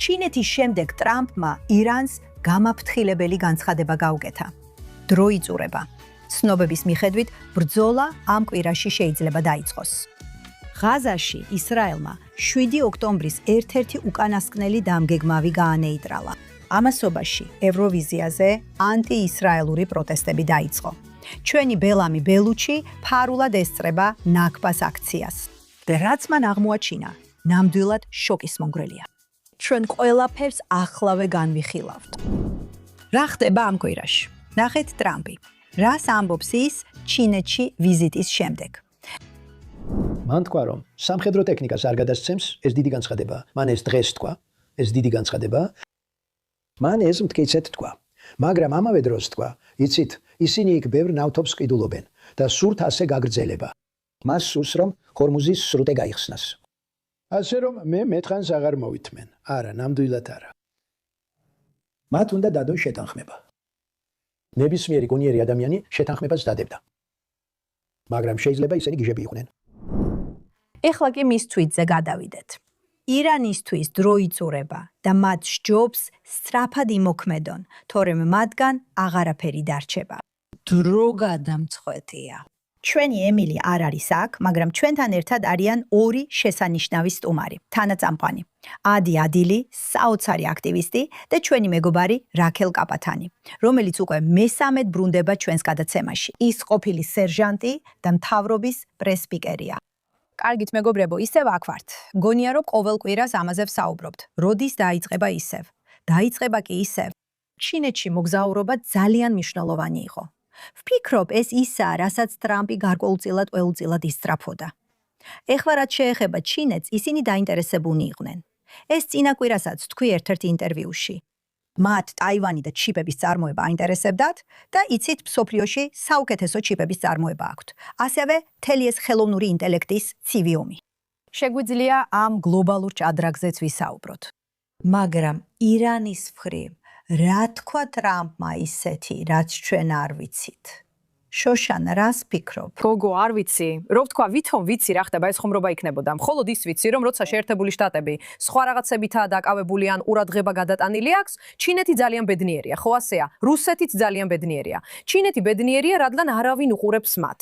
ჩინეთის შემდეგ ტრამპმა ირანს გამაფრთხილებელი განცხადება გაუკეთა. დრო იწურება. ცნობების მიხედვით, ბრძოლა ამ კვირაში შეიძლება დაიწყოს. ღაზაში ისრაელმა 7 ოქტომბრის ერთ-ერთი უკანასკნელი დამგეგმავი გაანეიტრალა. ამასობაში ევროვიზიაზე ანტიისრაელური პროტესტები დაიწყო. ჩვენი ბელამი ბელუჩი ფარულად ესწრება ნაკბას აქციას. და რაც მან აღმოაჩინა, ნამდვილად შოკის მომგვრელია. ჩვენ ყველაფერს ახლავე განვიხილავთ. რა ხდება ამ კვირაში? ნახეთ ტრამპი. რას ამბობს ის ჩინეთში ვიზიტის შემდეგ? მან თქვა, რომ სამხედრო ტექნიკას არ გადასცემს, ეს დიდი განცხადება. მან ეს დღეს თქვა, ეს დიდი განცხადება. მან ეს მტკიცედ თქვა. მაგრამ ამავე დროს თქვა, იცით, ისინი იქ ბევრ ნავთობს ყიდულობენ და სურთ ასე გაგრძელება. მას სურს, რომ ჰორმუზის სრუტე გაიხსნას. ასე რომ მე მეთხანს აღარ მოვითმენ. არა, ნამდვილად არა. მათ უნდა დადონ შეთანხმება. ნებისმიერი გონიერი ადამიანი შეთანხმებას დადებდა. მაგრამ შეიძლება ისინი გიჟები იყვნენ. ეხლა კი მის თვიტზე გადავიდეთ. ირანისთვის დრო იწურება და მათ სჯობს სწრაფად იმოქმედონ, თორემ მათგან აღარაფერი დარჩება. დრო გადამწყვეტია. ჩვენი ემილი არ არის აქ, მაგრამ ჩვენთან ერთად არიან ორი შესანიშნავი სტუმარი, თანაწამყვანი. ადი ადილი, საოცარი აქტივისტი და ჩვენი მეგობარი რაქელ კაპათანი, რომელიც უკვე მესამედ ბრუნდება ჩვენს გადაცემაში. ის ყოფილი სერჟანტი და მთავრობის პრესპიკერია. კარგით მეგობრებო, ისევ აქ ვართ. გონია რომ ყოველ კვირას ამაზე ვსაუბრობთ. როდის დაიწყება ისევ? დაიწყება კი ისევ. ჩინეთში მოგზაურობა ძალიან მნიშვნელოვანი იყო. ვფიქრობ, ეს ისაა, რასაც ტრამპი გარკვეულწილად ყოველწილად ისწრაფოდა. ეხლა რაც შეეხება ჩინეთს, ისინი დაინტერესებულნი იყვნენ. ეს წინა კვირასაც თქვი ერთ-ერთ ინტერვიუში. მათ ტაივანი და ჩიპების წარმოება აინტერესებდათ და იცით მსოფლიოში საუკეთესო ჩიპების წარმოება აქვთ. ასევე მთელი ეს ხელოვნური ინტელექტის ცივი ომი. შეგვიძლია ამ გლობალურ ჭადრაგზეც ვისაუბროთ. მაგრამ ირანის მხრივ რა თქვა ტრამპმა ისეთი, რაც ჩვენ არ ვიცით? შოშანა, რას ფიქრობ? გოგო, არ ვიცი. რო ვთქვა, ვითომ ვიცი რა ხდება, ეს ხომრობა იქნებოდა. მხოლოდ ის ვიცი, რომ როცა შეერთებული შტატები სხვა რაღაცებითაა დაკავებული ან ყურადღება გადატანილი აქვს, ჩინეთი ძალიან ბედნიერია. ხო ასეა, რუსეთიც ძალიან ბედნიერია. ჩინეთი ბედნიერია, რადგან არავინ უყურებს მათ.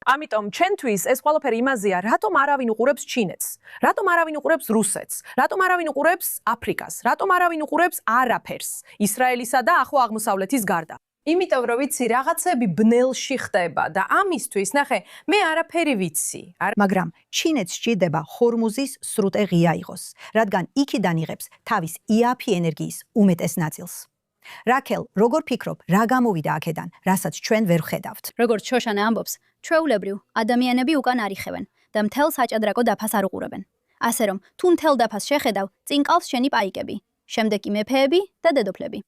ამიტომ ჩვენთვის ეს ყველაფერი იმაზეა, რატომ არავინ უყურებს ჩინეთს, რატომ არავინ უყურებს რუსეთს, რატომ არავინ უყურებს აფრიკას, რატომ არავინ უყურებს არაფერს, ისრაელისა და ახლო აღმოსავლეთის გარდა. იმიტომ რომ ვიცი, რაღაცები ბნელში ხდება და ამისთვის, ნახე, მე არაფერი ვიცი. მაგრამ ჩინეთს სჭირდება ჰორმუზის სრუტე ღია იყოს, რადგან იქიდან იღებს თავის იაფი ენერგიის უმეტეს ნაწილს. რაქელ, როგორ ფიქრობ, რა გამოვიდა აქედან, რასაც ჩვენ ვერ ვხედავთ? როგორც შოშანა ამბობს, ჩვეულებრივ ადამიანები უკან არ იხევენ და მთელ საჭადრაკო დაფას არ უყურებენ. ასე რომ, თუ მთელ დაფას შეხედავ, წინ ყავს შენი პაიკები, შემდეგ კი მეფეები და დედოფლები.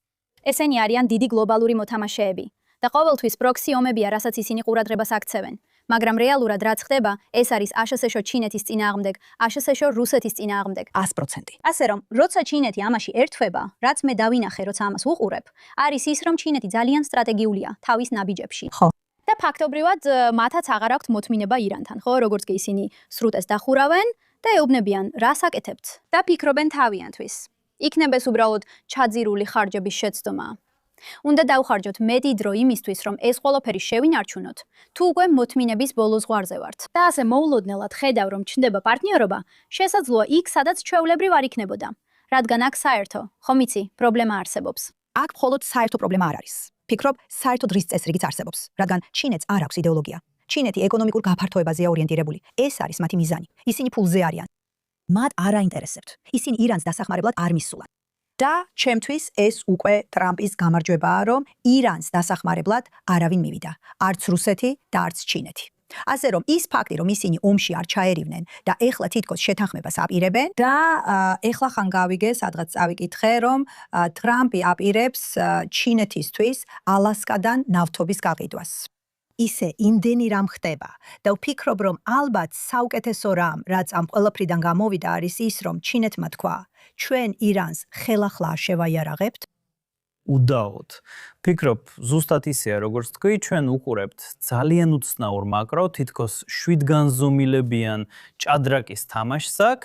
ესენი არიან დიდი გლობალური მოთამაშეები და ყოველთვის პროქსი ომებია, რასაც ისინი ყურადღებას აქცევენ. მაგრამ რეალურად რაც ხდება, ეს არის აშშ ჩინეთის წინააღმდეგ, აშშ რუსეთის წინააღმდეგ 100%. ასე რომ, როცა ჩინეთი ამაში ერთვება, რაც მე დავინახე, როცა ამას უყურებ, არის ის, რომ ჩინეთი ძალიან სტრატეგიულია თავის ნაბიჯებში. ხო. და ფაქტობრივად მათაც აღარ აქვთ მოთმინება ირანთან, ხო, როგორც კი ისინი სრუტეს დახურავენ და ეუბნებიან, რას აკეთებთ და ფიქრობენ თავიანთვის. იქნება ეს უბრალოდ ჩაძირული ხარჯების შეცდომა. უნდა დავხარჯოთ მეტი დრო იმისთვის, რომ ეს ყველაფერი შევინარჩუნოთ, თუ უკვე მოთმინების ბოლო ზღვარზე ვართ. და ასე მოულოდნელად ხედავ, რომ ჩნდება პარტნიორობა, შესაძლოა იქ, სადაც ჩვეულებრივ არ იქნებოდა. რადგან აქ საერთო, ხომ იცი, პრობლემა არსებობს. აქ მხოლოდ საერთო პრობლემა არ არის. ფიქრობ, საერთო დრის წესრიგიც არსებობს, რადგან ჩინეთს არ აქვს იდეოლოგია. ჩინეთი ეკონომიკურ გაფართოებაზეა ორიენტირებული. ეს არის მათი მიზანი. ისინი ფულზე არიან. მათ არ აინტერესებთ. ისინი ირანს დასახმარებლად არ მისულან. და ჩემთვის ეს უკვე ტრამპის გამარჯვებაა, რომ ირანს დასახმარებლად არავინ მივიდა. არც რუსეთი და არც ჩინეთი. ასე რომ ის ფაქტი, რომ ისინი ომში არ ჩაერივნენ და ეხლა თითქოს შეთანხმებას აპირებენ და ეხლა ხან გავიგე, სადღაც წავიკითხე, რომ ტრამპი აპირებს ჩინეთისთვის ალასკადან ნავთობის გაყიდვას. ისე იმდენი რამ ხდება და ვფიქრობ, რომ ალბათ საუკეთესო რამ, რაც ამ ყველაფრიდან გამოვიდა, არის ის, რომ ჩინეთმა თქვა, ჩვენ ირანს ხელახლა არ შევაიარაღებთ. უდაოდ. ფიქრობ, ზუსტად ისეა, როგორც თქვი, ჩვენ უყურებთ ძალიან უცნაურ მაკრო, თითქოს შვიდგანზომილებიან ჭადრაკის თამაშს აქ.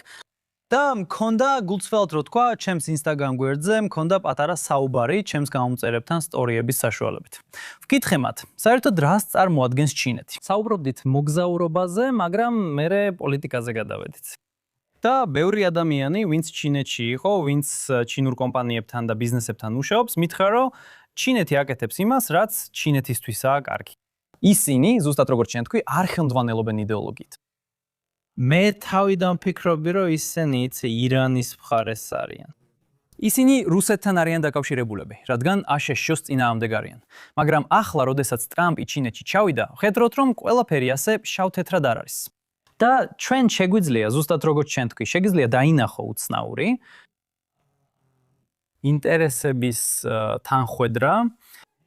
და მქონდა გულწრფელად რო თქვა, ჩემს Instagram გვერდზე მქონდა პატარა საუბარი ჩემს გამომწერებთან სტორიების საშუალებით. ვკითხე მათ, საერთოდ რას წარმოადგენს ჩინეთი. საუბრობდით მოგზაურობაზე, მაგრამ მერე პოლიტიკაზე გადავედით. და ბევრი ადამიანი, ვინც ჩინეთში იყო, ვინც ჩინურ კომპანიებთან და ბიზნესებთან მუშაობს, მითხრა, რომ ჩინეთი აკეთებს იმას, რაც ჩინეთისთვისაა კარგი. ისინი, ზუსტად როგორც შენ თქვი, არ ხელმძღვანელობენ იდეოლოგიით. მე თავიდან ვფიქრობდი, რომ ისინი ირანის მხარეს არიან. ისინი რუსეთთან არიან დაკავშირებულები, რადგან აშშ-ს წინააღმდეგ არიან. მაგრამ ახლა, როდესაც ტრამპი ჩინეთში ჩავიდა, ხედროთ, რომ ყველაფერი ასე შავ-თეთრად არ არის. და ჩვენ შეგვიძლია, ზუსტად როგორც შენ თქვი, შეგვიძლია დაინახო უცნაური ინტერესების თანხვედრა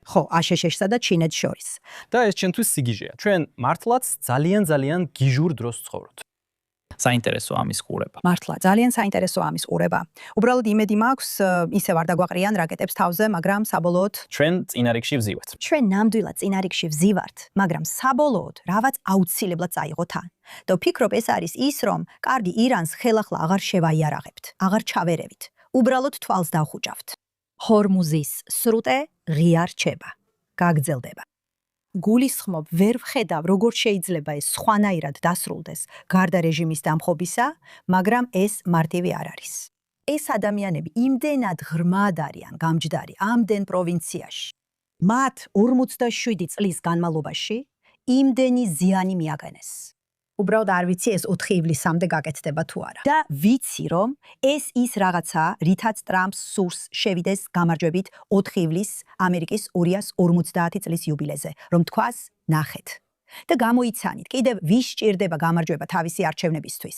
ხო, აშშ-სა და ჩინეთს შორის. და ეს ჩვენთვის სიგიჟეა. ჩვენ მართლაც ძალიან გიჟურ დროს ვცხოვრობთ. საინტერესო ამის ყურება. მართლა, ძალიან საინტერესო ამის ყურება. უბრალოდ იმედი მაქვს, ისევ არ დაგვაყრიან რაკეტებს თავზე, მაგრამ საბოლოოდ ჩვენ წინა რიგში ვზივართ. ჩვენ ნამდვილად წინა რიგში ვზივართ, მაგრამ საბოლოოდ რაღაც აუცილებლად წაიღო თან. და ვფიქრობ, ეს არის ის, რომ კარგი ირანს ხელახლა აღარ შევაიარაღებთ, აღარ ჩავერევით. უბრალოდ თვალს დავხუჭავთ. ჰორმუზის სრუტე ღია რჩება, გაგრძელდება. გულისხმობ, ვერ ვხედავ, როგორ შეიძლება ეს სხვანაირად დასრულდეს გარდა რეჟიმის დამხობისა, მაგრამ ეს მარტივი არ არის. ეს ადამიანები იმდენად ღრმად არიან გამჯდარი ამდენ პროვინციაში. მათ 47 წლის განმავლობაში იმდენი ზიანი მიაგენეს. უბრალოდ არ ვიცი ეს 4 ივლისამდე გაკეთდება თუ არა. და ვიცი, რომ ეს ის რაღაცაა, რითაც ტრამპს სურს შევიდეს გამარჯვებით 4 ივლისს ამერიკის 250 წლის იუბილეზე, რომ თქვას, ნახეთ. და გამოიცანით, კიდევ ვის სჭირდება გამარჯვება თავისი არჩევნებისთვის.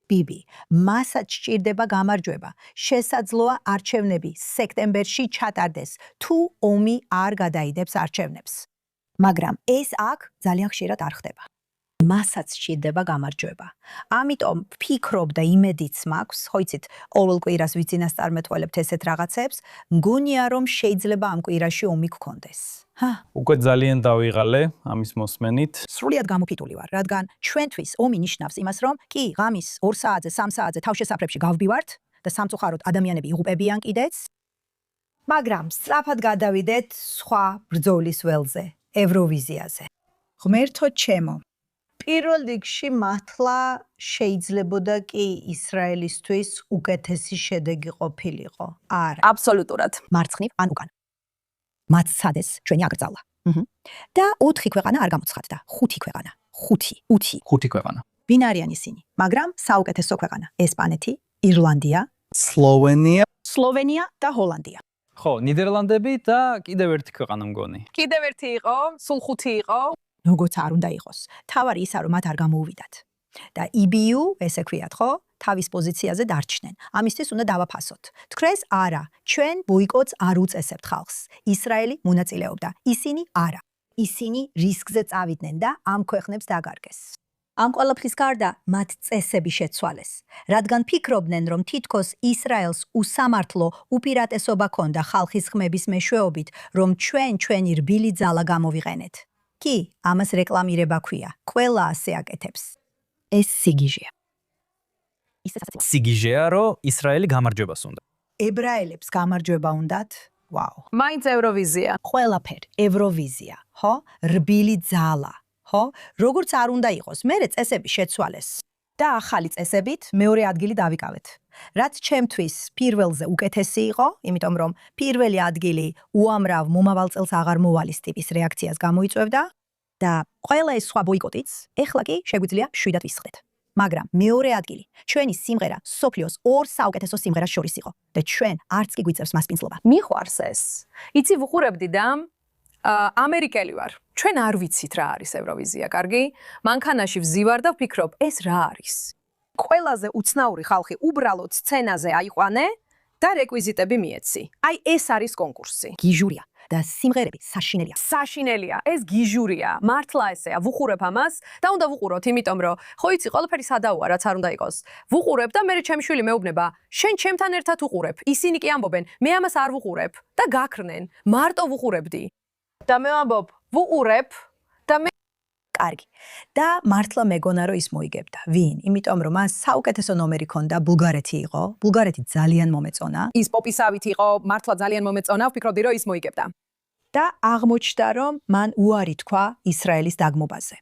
ბიბი, მასაც სჭირდება გამარჯვება. შესაძლოა არჩევნები სექტემბერში ჩატარდეს, თუ ომი არ გადაიდებს არჩევნებს. მაგრამ ეს აქ ძალიან ხშირად არ ხდება. მასაც სჭირდება გამარჯვება. ამიტომ ვფიქრობ და იმედიც მაქვს, ხო იცით, ყოველ კვირას ვიცინასწარმეტყველებთ ესეთ რაღაცებს, მგონია რომ შეიძლება ამ კვირაში ომი გქონდეს. უკვე ძალიან დავიღალე ამის მოსმენით. სრულიად გამოფიტული ვარ, რადგან ჩვენთვის ომი ნიშნავს იმას, რომ კი, ღამის 2 საათზე, 3 საათზე თავშესაფრებში გავბივართ და სამწუხაროდ ადამიანები იღუპებიან კიდეც, მაგრამ სწრაფად გადავიდეთ სხვა ბრძოლის ველზე, ევროვიზიაზე. ღმერთო ჩემო, პირველ რიგში მართლა შეიძლებოდა კი ისრაელისთვის უკეთესი შედეგი ყოფილიყო. არა. აბსოლუტურად. მარცხნივ ან უკან. მათ სადეს ჩვენი აკრძალა. და 4 ქვეყანა არ გამოცხადდა. 5 ქვეყანა. 5 ქვეყანა. ვინ არიან ისინი? მაგრამ საუკეთესო ქვეყანა. ესპანეთი, ირლანდია, სლოვენია და ჰოლანდია. ხო, ნიდერლანდები და კიდევ ერთი ქვეყანა მგონი. კიდევ ერთი იყო, სულ 5 იყო. როგორც არ უნდა იყოს. თავარი ისა რომ მათ არ გამოუვიდათ. და EBU, ესე ქვიათ, ხო? თავის პოზიციაზე დარჩნენ. ამისთვის უნდა დავაფასოთ. თქვენს არა, ჩვენ ბოიკოტს არ უწესებთ ხალხს. ისრაელი მონაწილეობდა, ისინი არა. ისინი რისკზე წავიდნენ და ამ ქვეყნებს დაგარგეს. ამ ყველაფრის გარდა მათ წესები შეცვალეს, რადგან ფიქრობდნენ, რომ თითქოს ისრაელს უსამართლო უპირატესობა ჰქონდა ხალხის ხმების მეშვეობით, რომ ჩვენი რბილი ძალა გამოვიყენეთ. კი, ამას რეკლამირება ქვია. ყველა ასე აკეთებს. ეს სიგიჟეა. სიგიჟეა, რომ ისრაელი გამარჯვებას უნდა. ებრაელებს გამარჯვება უნდათ? ვაუ. მაინც ევროვიზია. ყველაფერ, ევროვიზია, ხო? რბილი ძალა, ხო? როგორც არ უნდა იყოს, მერე წესები შეცვალეს. და ახალი წესებით მეორე ადგილი დავიკავეთ. რაც ჩემთვის პირველზე უკეთესი იყო, იმიტომ რომ პირველი ადგილი უამრავ მომავალ წელს აღარ მოვალის ტიპის რეაქციას გამოიწვევდა და ყველა ეს სხვა ბოიკოტიც ეხლა კი შეგვიძლია 7-ად ვისხდეთ. მაგრამ მეორე ადგილი, ჩვენი სიმღერა სოფლიოს 2 საუკეთესო სიმღერას შორის იყო და ჩვენ არც კი გვიწევს მასპინძლობა. მიყვარს ეს. იცი ვუყურებდი და ამერიკელი ვარ. ჩვენ არ ვიცით რა არის ევროვიზია, კარგი? მანქანაში ვზივარ და ვფიქრობ, ეს რა არის? ყველაზე უცნაური ხალხი უბრალოდ სცენაზე აიყვანე და რეკვიზიტები მიეცი. აი ეს არის კონკურსი. გიჟურია და სიმღერები საშინელია. საშინელია, ეს გიჟურია. მართლა ესეა, ვუყურებ ამას და უნდა ვუყუროთ, იმიტომ რომ ხო იცი, ყველაფერი სადაოა, რაც არ უნდა იყოს. ვუყურებ და მე ჩემი შვილი მეუბნება, შენ ჩემთან ერთად უყურებ. ისინი კი ამბობენ, მე ამას არ ვუყურებ და გაქრნენ. მარტო ვუყურებდი. და მე ვამბობ, ვუყურებ და მე კარგი. და მართლა მეგონა რომ ის მოიგებდა. ვინ? იმიტომ რომ მას საუკეთესო ნომერი ჰქონდა, ბულგარეთი იყო. ბულგარეთი ძალიან მომეწონა ის პოპისავით იყო, მართლა ძალიან მომეწონა, ვფიქრობდი რომ ის მოიგებდა. და აღმოჩნდა რომ მან უარი თქვა ისრაელის დაგმობაზე.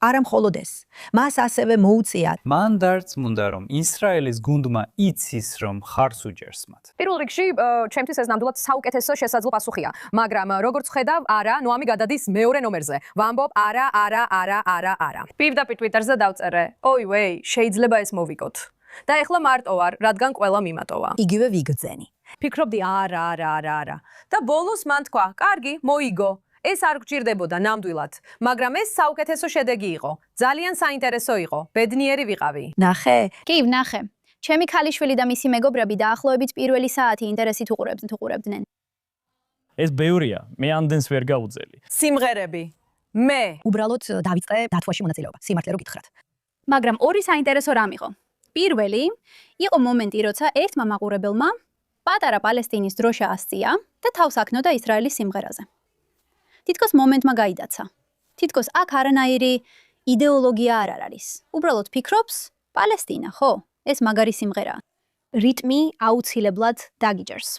არა მხოლოდ ეს, მას ასევე მოუწია მან დარწმუნდა რომ ისრაელის გუნდმა იცის რომ ხარს უჯერს მათ. პირველ რიგში ჩემთვის ეს ნამდვილად საუკეთესო შესაძლო პასუხია, მაგრამ როგორც ხედავ, არა, ნუ ამი გადადის მეორე ნომერზე. ვამბობ არა. პირდაპირ Twitter-ზე დავწერე. ოი ვეი, შეიძლება ეს მოვიგოთ. და ეხლა მარტო ვარ, რადგან ყველა მიმატოვა. იგივე ვიგრძენი. ფიქრობდი არა. და ბოლოს მან თქვა, კარგი, მოიგო. ეს არ გჭირდებოდა ნამდვილად, მაგრამ ეს საუკეთესო შედეგი იყო. ძალიან საინტერესო იყო. ბედნიერი ვიყავი. ნახე, კი, ვნახე. ჩემი ქალიშვილი და მისი მეგობრები დაახლოებით პირველი საათი ინტერესით უყურებდნენ. ეს ბევრია, მე ამდენს ვერ გავუძელი. სიმღერები. მე უბრალოდ დავიწყე დათვაში მონაწილეობა. სიმართლე რო გითხრათ. მაგრამ ორი საინტერესო რამ იყო. პირველი იყო მომენტი, როცა ერთმა მაყურებელმა პატარა პალესტინის დროშა ასწია და თავს აქნოდა ისრაელის სიმღერაზე. თითქოს მომენტმა გაიდაცა. თითქოს აქ არანაირი იდეოლოგია არ არის. უბრალოდ ფიქრობს, პალესტინა, ხო? ეს მაგარი სიმღერაა. რიტმი აუცილებლად დაგიჯერს.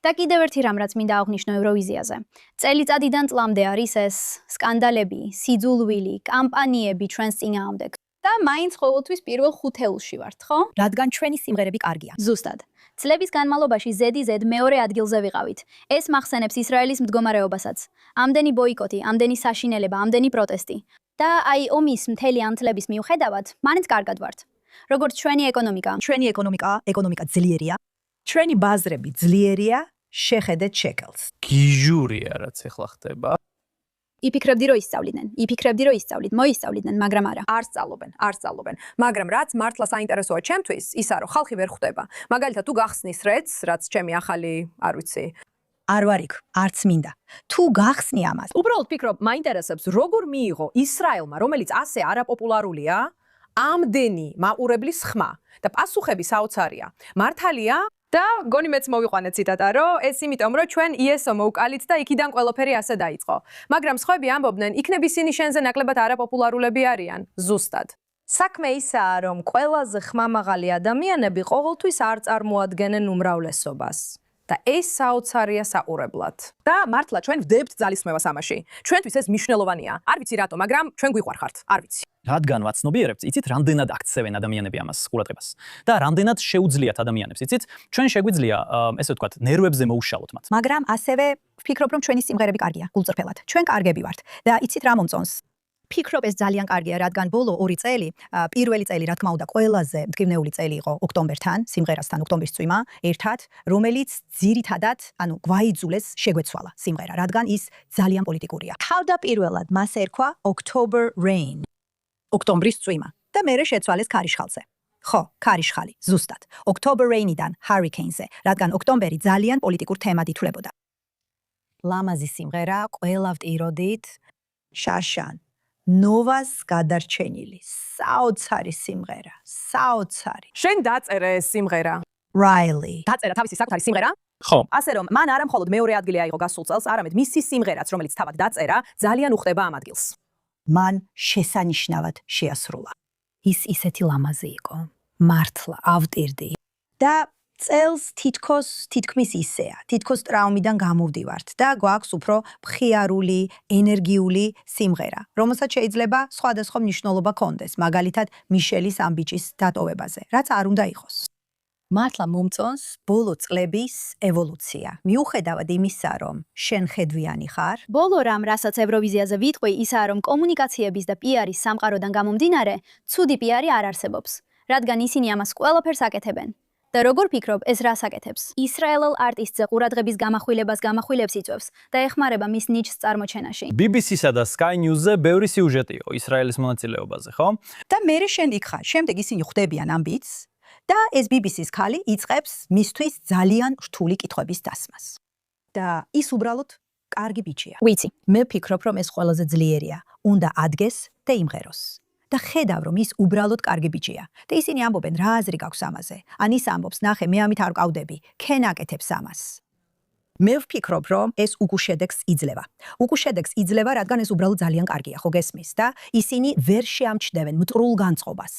და კიდევ ერთი რამ, რაც მინდა აღვნიშნო ევროვიზიაზე. წელიწადიდან წლამდე არის ეს სკანდალები, სიძულვილი, კამპანიები ჩვენს წინააღმდეგ. და მაინც ყოველთვის პირველ ხუთეულში ვართ, ხო? რადგან ჩვენი სიმღერები კარგია. ზუსტად. წლების განმავლობაში ზედიზედ მეორე ადგილზე ვიყავით. ეს მახსენებს ისრაელის მდგომარეობასაც. ამდენი ბოიკოტი, ამდენი საშინელება, ამდენი პროტესტი. და აი ომის მთელი ამ წლების მიუხედავად, მაინც კარგად ვართ. როგორც ჩვენი ეკონომიკა. ჩვენი ეკონომიკა ძლიერია. ჩვენი ბაზრები ძლიერია, შეხედეთ შეკელს. გიჟურია რაც ეხლა ხდება. იფიქრებდი რომ ისწავლით, მოისწავლიდნენ, მაგრამ არა. არ სწავლობენ. მაგრამ რაც მართლა საინტერესოა ჩემთვის, ისა რომ ხალხი ვერ ხვდება. მაგალითად თუ გახსნის რეც, რაც ჩემი ახალი, არ ვიცი. არ ვარ იქ, არც მინდა. თუ გახსნი ამას, უბრალოდ ფიქრობ, მაინტერესებს როგორ მიიღო ისრაელმა, რომელიც ასე არაპოპულარულია, ამდენი მაყურებლის ხმა და პასუხები საოცარია. მართალია და გონი მეც მოვიყვანე ციტატა, რომ ეს იმიტომ, რომ ჩვენ ISO მოვკალით და იქიდან ყველაფერი ასე დაიწყო. მაგრამ სხვები ამბობდნენ, იქნებ ისინი შენზე ნაკლებად არაპოპულარულები არიან, ზუსტად. საქმე ისაა, რომ ყველაზე ხმამაღალი ადამიანები ყოველთვის არ წარმოადგენენ უმრავლესობას. და ეს საოცარია საყურებლად. და მართლა ჩვენ ვდებთ ძალისხმევას ამაში. ჩვენთვის ეს მნიშვნელოვანია. არ ვიცი რატო, მაგრამ ჩვენ გვიყვარხართ, არ ვიცი. რადგან ვაცნობიერებთ, იცით, რამდენად აქცევენ ადამიანები ამას ყურადღებას და რამდენად შეუძლიათ ადამიანებს, იცით, ჩვენ შეგვიძლია, ესე ვთქვათ, ნერვებზე მოუშალოთ მათ. მაგრამ ასევე ვფიქრობ, რომ ჩვენი სიმღერები კარგია, გულწრფელად. ჩვენ კარგები ვართ და იცით რა მომწონს? ფიქრობ ეს ძალიან კარგია, რადგან ბოლო 2 წელი, პირველი წელი, რა თქმა უნდა, ყველაზე მტკივნეული წელი იყო ოქტომბერთან, სიმღერასთან ოქტომბრის წვიმა, ერთად, რომელიც ძირითადად, გვაიძულეს შეგვეცვალა სიმღერა, რადგან ის ძალიან პოლიტიკურია. თავდაპირველად მას ერქვა October Rain, ოქტომბრის წვიმა და მერე შეცვალეს ქარიშხალზე. ხო, ქარიშხალი, ზუსტად. October Rain-იდან Hurricane-ზე, რადგან ოქტომბერი ძალიან პოლიტიკურ თემად ითვლებოდა. ლამაზი სიმღერა, ყველა ვტიროდით, შაშან ნოვას გადარჩენილი, საოცარი სიმღერა, საოცარი. შენ დაწერე ეს სიმღერა. Riley. დაწერა თავისი საკუთარი სიმღერა? ხო. ასე რომ, მან არა მხოლოდ მეორე ადგილი აიღო გასულ წელს, არამედ მისი სიმღერაც, რომელიც თავად დაწერა, ძალიან უხდება ამ ადგილს. მან შესანიშნავად შეასრულა. ის ისეთი ლამაზი იყო. მართლა ავტირდი. და წელს თითქმის ისეა. თითქოს ტრაუმიდან გამოვდივართ და გვაქვს უფრო მხიარული, ენერგიული სიმღერა, რომელსაც შეიძლება სხვადასხვა მნიშვნელობა ჰქონდეს, მაგალითად მიშელის ამ ბიჭის დატოვებაზე, რაც არ უნდა იყოს. მართლა მომწონს ბოლო წლების ევოლუცია. მიუხედავად იმისა, რომ შენ ხედვიანი ხარ, ბოლო რამ, რასაც ევროვიზიაზე ვიტყვი, ისაა, რომ კომუნიკაციების და PR-ის სამყაროდან გამომდინარე, ცუდი PR-ი არ არსებობს, რადგან ისინი ამას ყველაფერს აკეთებენ. და როგორ ფიქრობ, ეს რას აკეთებს? ისრაელელ არტისტზე ყურადღების გამახვილებს იწვევს და ეხმარება მის ნიჩს წარმოჩენაში. BBC-სა და Sky News-ზე ბევრი სიუჟეტი იყო ისრაელის მონაწილეობაზე, ხო? და მერე შენ იქ ხარ, შემდეგ ისინი ხვდებიან ამ ბიტს და ეს BBC-ს ქალი იწყებს მისთვის ძალიან რთული კითხვების დასმას. და ის უბრალოდ კარგი ბიჭია. ვიცი. მე ვფიქრობ, რომ ეს ყველაზე ძლიერია. უნდა ადგეს და იმღეროს. და ხედავ, რომ ის უბრალოდ კარგი ბიჭია. და ისინი ამბობენ, რა აზრი გაქვს ამაზე? ან ის ამბობს, ნახე, მე ამით არ ვკავდები, ქენ აკეთებს ამას. მე ვფიქრობ, რომ ეს უკუშედექს იძლევა. უკუშედექს იძლევა, რადგან ეს უბრალოდ ძალიან კარგია, ხო გესმის და ისინი ვერ შეამჩნევენ მტრულ განწყობას.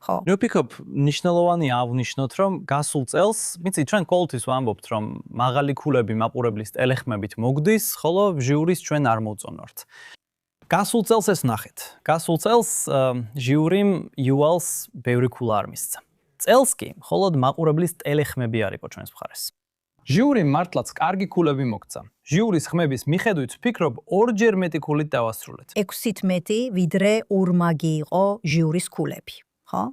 ხო. მე ვფიქრობ, ნიშნულოვანია აღვნიშნოთ, რომ გასულ წელს, მიცი ჩვენ ყოველთვის ვამბობთ, რომ მაღალი ქულები მაყურებლის ტელეხმებით მოგდის, ხოლო ჟიურის ჩვენ არ მოვწონვართ. გასულ წელს ეს ნახეთ. გასულ წელს ჟიურიმ იუალს ბევრი ქულა არ მისცა. წელს კი მხოლოდ მაყურებლის ტელეხმები არ იყო ჩვენს მხარეს. ჟიურიმ მართლაც კარგი ქულები მოგცა. ჟიურის ხმების მიხედვით ვფიქრობ, ორჯერ მეტი ქულით დავასრულეთ. 6-ით მეტი, ვიდრე ორმაგი იყო ჟიურის ქულები, ხო?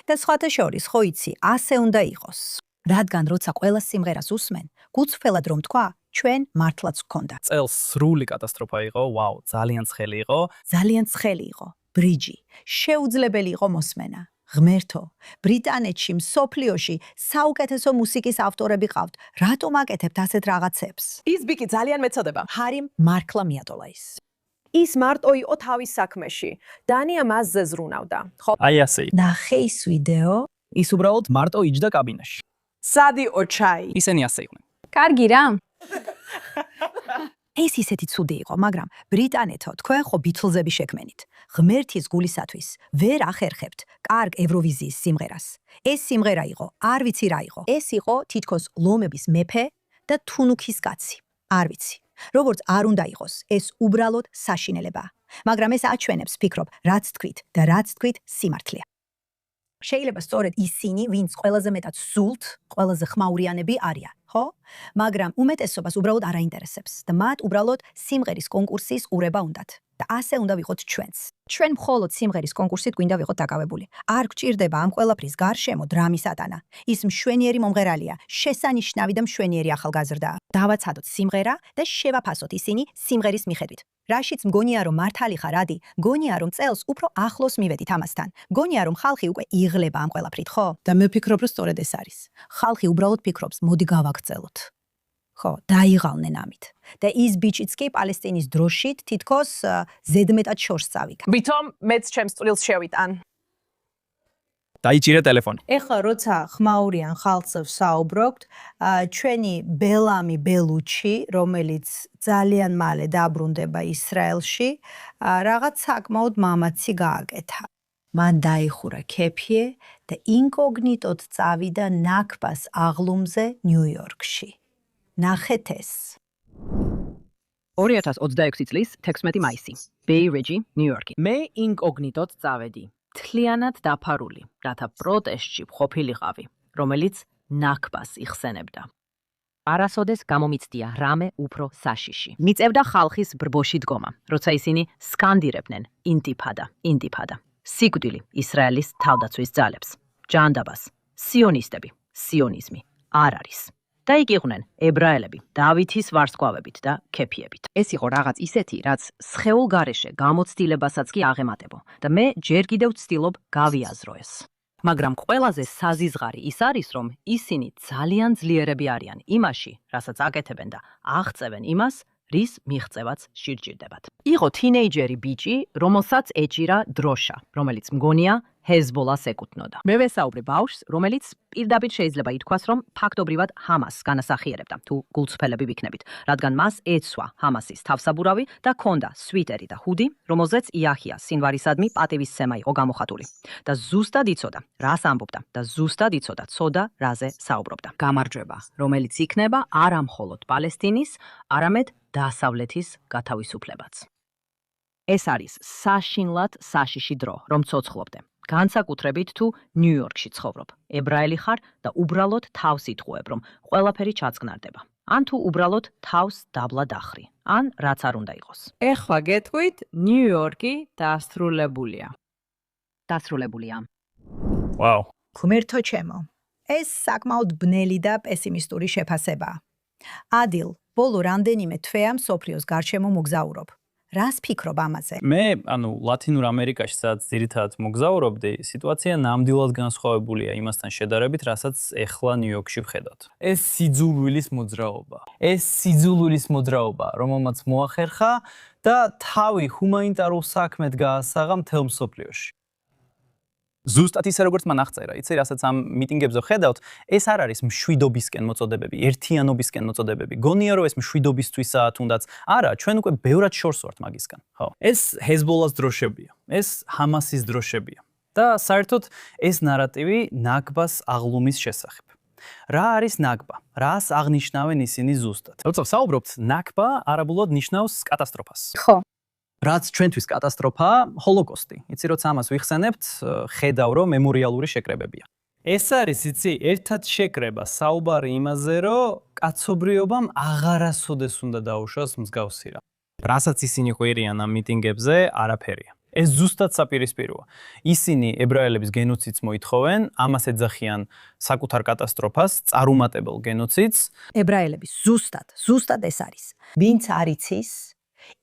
და სხვათა შორის, ხო იცი, ასე უნდა იყოს. რადგან როცა ყველა სიმღერას უსმენ, გულწრფელად რომ თქვა, ჩვენ მართლაც გქონდა. წელს სრული კატასტროფა იყო, ვაუ, ძალიან ცხელი იყო. ძალიან ცხელი იყო. ბრიჯი, შეუძლებელი იყო მოსმენა. ღმერთო, ბრიტანეთში, მსოფლიოში საუკეთესო მუსიკის ავტორები ყავთ. რატომ აკეთებთ ასეთ რაღაცებს? ის ბიკი ძალიან მეწოდება. ჰარიმ მართლა მიატოლა ის. ის მარტო იყო თავის საქმეში. დანია მასზე ზრუნავდა. ხო, აი ასე იყო. ნახე ის ვიდეო. ის უბრალოდ მარტო იჯდა კაბინაში. სადი ოჩაი. ისინი ასე იყვნენ. კარგი რა. ეს ისეთი ცუდი იყო, მაგრამ ბრიტანეთო, თქვენ ხო ბითლზები შექმენით. ღმერთის გულისათვის ვერ ახერხებთ კარგ ევროვიზიის სიმღერას. ეს სიმღერა იყო, არ ვიცი რა იყო. ეს იყო თითქოს ლომების მეფე და თუნუქის კაცი. არ ვიცი. როგორც არ უნდა იყოს, ეს უბრალოდ საშინელებაა. მაგრამ ეს აჩვენებს, ფიქრობ, რაც თქვით და რაც თქვით სიმართლეა. შეიძლება სწორედ ისინი, ვინც ყველაზე მეტად სულთ, ყველაზე ხმაურიანები არიან, ხო? მაგრამ უმეტესობას უბრალოდ არ აინტერესებს და მათ უბრალოდ სიმღერის კონკურსის ურება უნდათ. და ასე უნდა ვიყოთ ჩვენც. ჩვენ მხოლოდ სიმღერის კონკურსით გვინდა ვიყოთ დაკავებული. არ გჭირდება ამ ყველაფრის გარშემო დრამის ატანა. ის მშვენიერი მომღერალია, შესანიშნავი და მშვენიერი ახალგაზრდა. დავაცადოთ სიმღერა და შევაფასოთ ისინი სიმღერის მიხედვით. რაშიც მგონია რომ მართალი ხარ ადი, გონია რომ წელს უფრო ახლოს მივედით ამასთან. გონია რომ ხალხი უკვე იღლება ამ ყველაფრით, ხო? და მე ვფიქრობ რომ სწორედ ეს არის. ხალხი უბრალოდ ფიქრობს, მოდი გავაგრძელოთ. ხო, დაიღალნენ ამით. და ის ბიჭიც კი პალესტინის დროშით თითქოს ზედმეტად შორს წავიდა. ვითომ მეც ჩემს წვრილს შევიტან. დაიჭირე ტელეფონი. ეხლა როცა ხმაურიან ხალხს ვსაუბრობთ, ჩვენი ბელამი ბელუჩი, რომელიც ძალიან მალე დაბრუნდება ისრაელში, რაღაც საკმაოდ მამაცი გააკეთა. მან დაიხურა ქეფიე და ინკოგნიტოდ წავიდა ნაქბას აღლუმზე ნიუ-იორკში. ნახეთ ეს. 2026 წლის 16 მაისი. Bay Ridge, ნიუ-იორკი. მე ინკოგნიტოდ წავედი. მთლიანად დაფარული, რათა პროტესტში ყოფილიყავი, რომელიც ნაქბას იხსენებდა. არასოდეს გამომიცდია რამე უფრო საშიში. მიწევდა ხალხის ბრბოში დგომა, როცა ისინი სკანდირებდნენ ინტიფადა, ინტიფადა. სიკვდილი ისრაელის თავდაცვის ძალებს. ჯანდაბას, სიონისტები, სიონიზმი არ არის. და იგიყვნენ ებრაელები დავითის ვარსკვლავებით და ქეფიებით. ეს იყო რაღაც ისეთი, რაც სხეულ გარეშე გამოცდილებასაც კი აღემატებო და მე ჯერ კიდევ ვცდილობ გავიაზრო ეს. მაგრამ ყველაზე საზიზღარი ის არის, რომ ისინი ძალიან ძლიერები არიან იმაში, რასაც აკეთებენ და აღწევენ იმას, რის მიღწევაც სჭირდებათ. იყო თინეიჯერი ბიჭი, რომელსაც ეჭირა დროშა, რომელიც მგონია ჰეზბოლას ეკუთვნოდა. მე ვესაუბრე ბავშვს, რომელიც პირდაპირ შეიძლება ითქვას, რომ ფაქტობრივად ჰამასს განასახიერებდა, თუ გულწრფელები ვიქნებით, რადგან მას ეცვა ჰამასის თავსაბურავი და ჰქონდა სვიტერი და ჰუდი, რომელზეც იახია სინვარისადმი პატივისცემა იყო გამოხატული. და ზუსტად იცოდა, რას ამბობდა და ზუსტად იცოდა, ცოდა რაზე საუბრობდა. გამარჯვება, რომელიც იქნება არა მხოლოდ პალესტინის, არამედ დასავლეთის გათავისუფლებაც. ეს არის საშინლად საშიში დრო, რომ ცოცხლობდე. განსაკუთრებით თუ ნიუ-იორკში ცხოვრობ. ებრაელი ხარ და უბრალოდ თავს იტყუებ, რომ ყველაფერი ჩაწყნარდება. ან თუ უბრალოდ თავს დაბლა დახრი. ან რაც არ უნდა იყოს. ეხლა გეტყვით, ნიუ-იორკი დასრულებულია. დასრულებულია. ვაუ. ღმერთო ჩემო, ეს საკმაოდ ბნელი და პესიმისტური შეფასებაა. ადილ, ბოლო რამდენიმე თვეა მსოფლიოს გარშემო მოგზაურობ. რას ფიქრობ ამაზე? მე, ლათინურ ამერიკაში, სადაც ძირითადად მოგზაურობდი, სიტუაცია ნამდვილად განსხვავებულია იმასთან შედარებით, რასაც ეხლა ნიუ-იორკში ვხედავთ. ეს სიძულვილის მოძრაობა, რომელმაც მოახერხა და თავი ჰუმანიტარულ საქმედ გაასაღა მთელ მსოფლიოში. ზუსტად ისე როგორც მან აღწერა, იცი, რასაც ამ მიტინგებზე ხედავთ, ეს არ არის მშვიდობისკენ მოწოდებები, ერთიანობისკენ მოწოდებები. გონია რომ ეს მშვიდობისთვისაა თუნდაც. არა, ჩვენ უკვე ბევრად შორს ვართ მაგისგან. ხო. ეს ჰეზბოლას დროშებია, ეს ჰამასის დროშებია. და საერთოდ ეს ნარატივი ნაკბას აღლუმის შესახებ. რა არის ნაკბა? რას აღნიშნავენ ისინი ზუსტად? როცა ვსაუბრობთ, ნაკბა არაბულად ნიშნავს კატასტროფას. ხო. რაც ჩვენთვის კატასტროფაა, ჰოლოკოსტი. იცი, როცა ამას ვიხსენებთ, ხედავ რომ მემორიალური შეკრებებია. ეს არის, იცი, ერთად შეკრება, საუბარი იმაზე, რომ კაცობრიობამ აღარასოდეს უნდა დაუშვას მსგავსი რა. რასაც ისინი ყვირიან ამ მიტინგებზე, არაფერია. ეს ზუსტად საპირისპიროა. ისინი ებრაელების გენოციდს მოითხოვენ, ამას ეძახიან საკუთარ კატასტროფას, წარუმატებელ გენოციდს. ებრაელები ზუსტად ეს არის. ვინც არ იცის,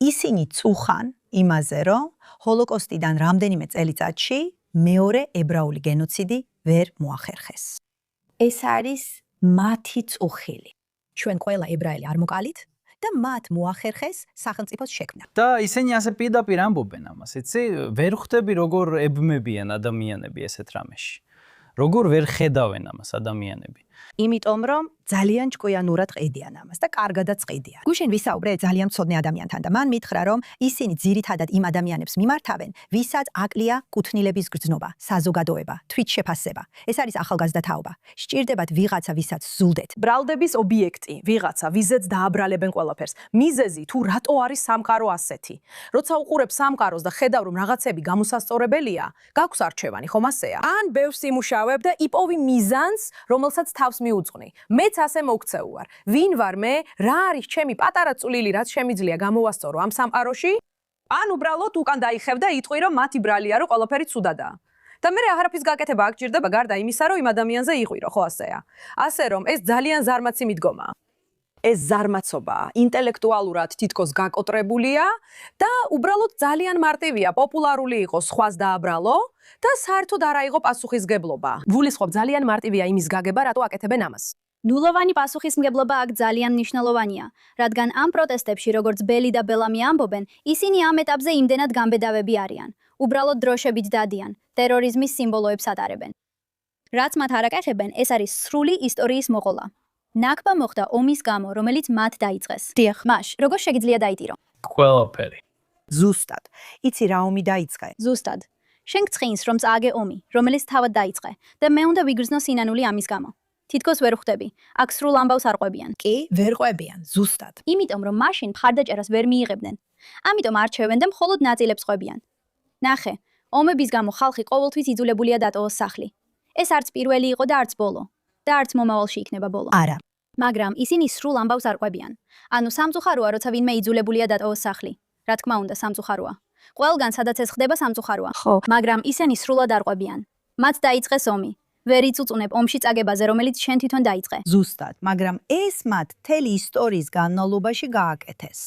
ისინი წუხან იმაზე, რომ ჰოლოკოსტიდან რამდენიმე წელიწადში მეორე ებრაული გენოციდი ვერ მოახერხეს. ეს არის მათი წუხილი. ჩვენ ყველა ებრაელი არ მოკალით და მათ მოახერხეს სახელმწიფოს შექმნა. და ისინი ასე პირდაპირ ამბობენ ამას, იცი? ვერ ხვდები როგორ ებმებიან ადამიანები ესეთ რამეში. როგორ ვერ ხედავენ ამას ადამიანები. იმიტომ რომ ძალიან ჭკვიანურად ყიდიან ამას და კარგადაც ყიდიან. გუშინ ვისაუბრე ძალიან მცოდნე ადამიანთან და მან მითხრა რომ ისინი ძირითადად იმ ადამიანებს მიმართავენ, ვისაც აკლია კუთვნილების გრძნობა, საზოგადოება, თვითშეფასება. ეს არის ახალგაზრდა თაობა. სჭირდებათ ვიღაცა, ვისაც ზულდეთ. ბრალდების ობიექტი, ვიღაცა, ვიზეც დააბრალებენ ყველაფერს. მიზეზი თუ რატო არის სამყარო ასეთი. როცა უყურებ სამყაროს და ხედავ რომ რაღაცები გამოსასწორებელია, გაქვს არჩევანი, ხომ ასეა? ან ბევრს იმუშავებ და იპოვი მიზანს, რომელსაც თავს მიუძღვნი. მეც ასე მოგცეუ ვარ. ვინ ვარ მე? რა არის ჩემი პატარა წვლილი, რაც შემიძლია გამოვასწორო ამ სამყაროში? ან უბრალოდ უკან დაიხევ და იტყვი რომ მათი ბრალია, რომ ყველაფერი ცუდადაა. და მე აღარაფრის გაკეთება აქ ჭირდება გარდა იმისა, რომ იმ ადამიანზე იყვირო, ხო ასეა. ასე რომ ეს ძალიან ზარმაცი მიდგომაა. ეს ზარმაცობაა, ინტელექტუალურად თითქოს გაკოტრებულია და უბრალოდ ძალიან მარტივია, პოპულარული იყოს სხვას დააბრალო და საერთოდ არ აიღო პასუხისგებლობა. გულისხმობ ძალიან მარტივია იმის გაგება, რატო აკეთებენ ამას. ნულოვანი პასუხისმგებლობა აქ ძალიან მნიშვნელოვანია, რადგან ამ პროტესტებში, როგორც ბელი და ბელამი ამბობენ, ისინი ამ ეტაპზე იმდენად გამბედავები არიან. უბრალოდ დროშებით დადიან, ტერორიზმის სიმბოლოებს ატარებენ. რაც მათ არ აკეთებენ, ეს არის სრული ისტორიის მოყოლა. ნაკბა მოხდა ომის გამო, რომელიც მათ დაიწყეს. დიახ. მაშ, როგორ შეგიძლია დაიტირო? ყველაფერი. ზუსტად. იცი რა ომი დაიწყე? ზუსტად. შენ გწყინს, რომ წააგე ომი, რომელიც თავად დაიწყე და მე უნდა ვიგრძნო სინანული ამის გამო. თითქოს ვერ ხვდები. აქ სრულ ამბავს არ ყვებიან. კი, ვერ ყვებიან, ზუსტად. იმიტომ რომ მაშინ მხარდაჭერას ვერ მიიღებდნენ. ამიტომ არჩევენ და მხოლოდ ნაწილებს ყვებიან. ნახე, ომების გამო ხალხი ყოველთვის იძულებულია დატოვოს სახლი. ეს არც პირველი იყო და არც ბოლო. და არც მომავალში იქნება ბოლო. არა. მაგრამ ისინი სრულ ამბავს არ ყვებიან. ანუ სამწუხაროა, როცა ვინმე იძულებულია დატოვოს სახლი. რა თქმა უნდა, სამწუხაროა. ყველგან სადაც ეს ხდება სამწუხაროა. ხო. მაგრამ ისინი სრულად არ ყვებიან. მათ დაიწყეს ომი. ვერ იწუწუნებ ომში წაგებაზე, რომელიც შენ თვითონ დაიწყე. ზუსტად, მაგრამ ეს მათ მთელი ისტორიის განმავლობაში გააკეთეს.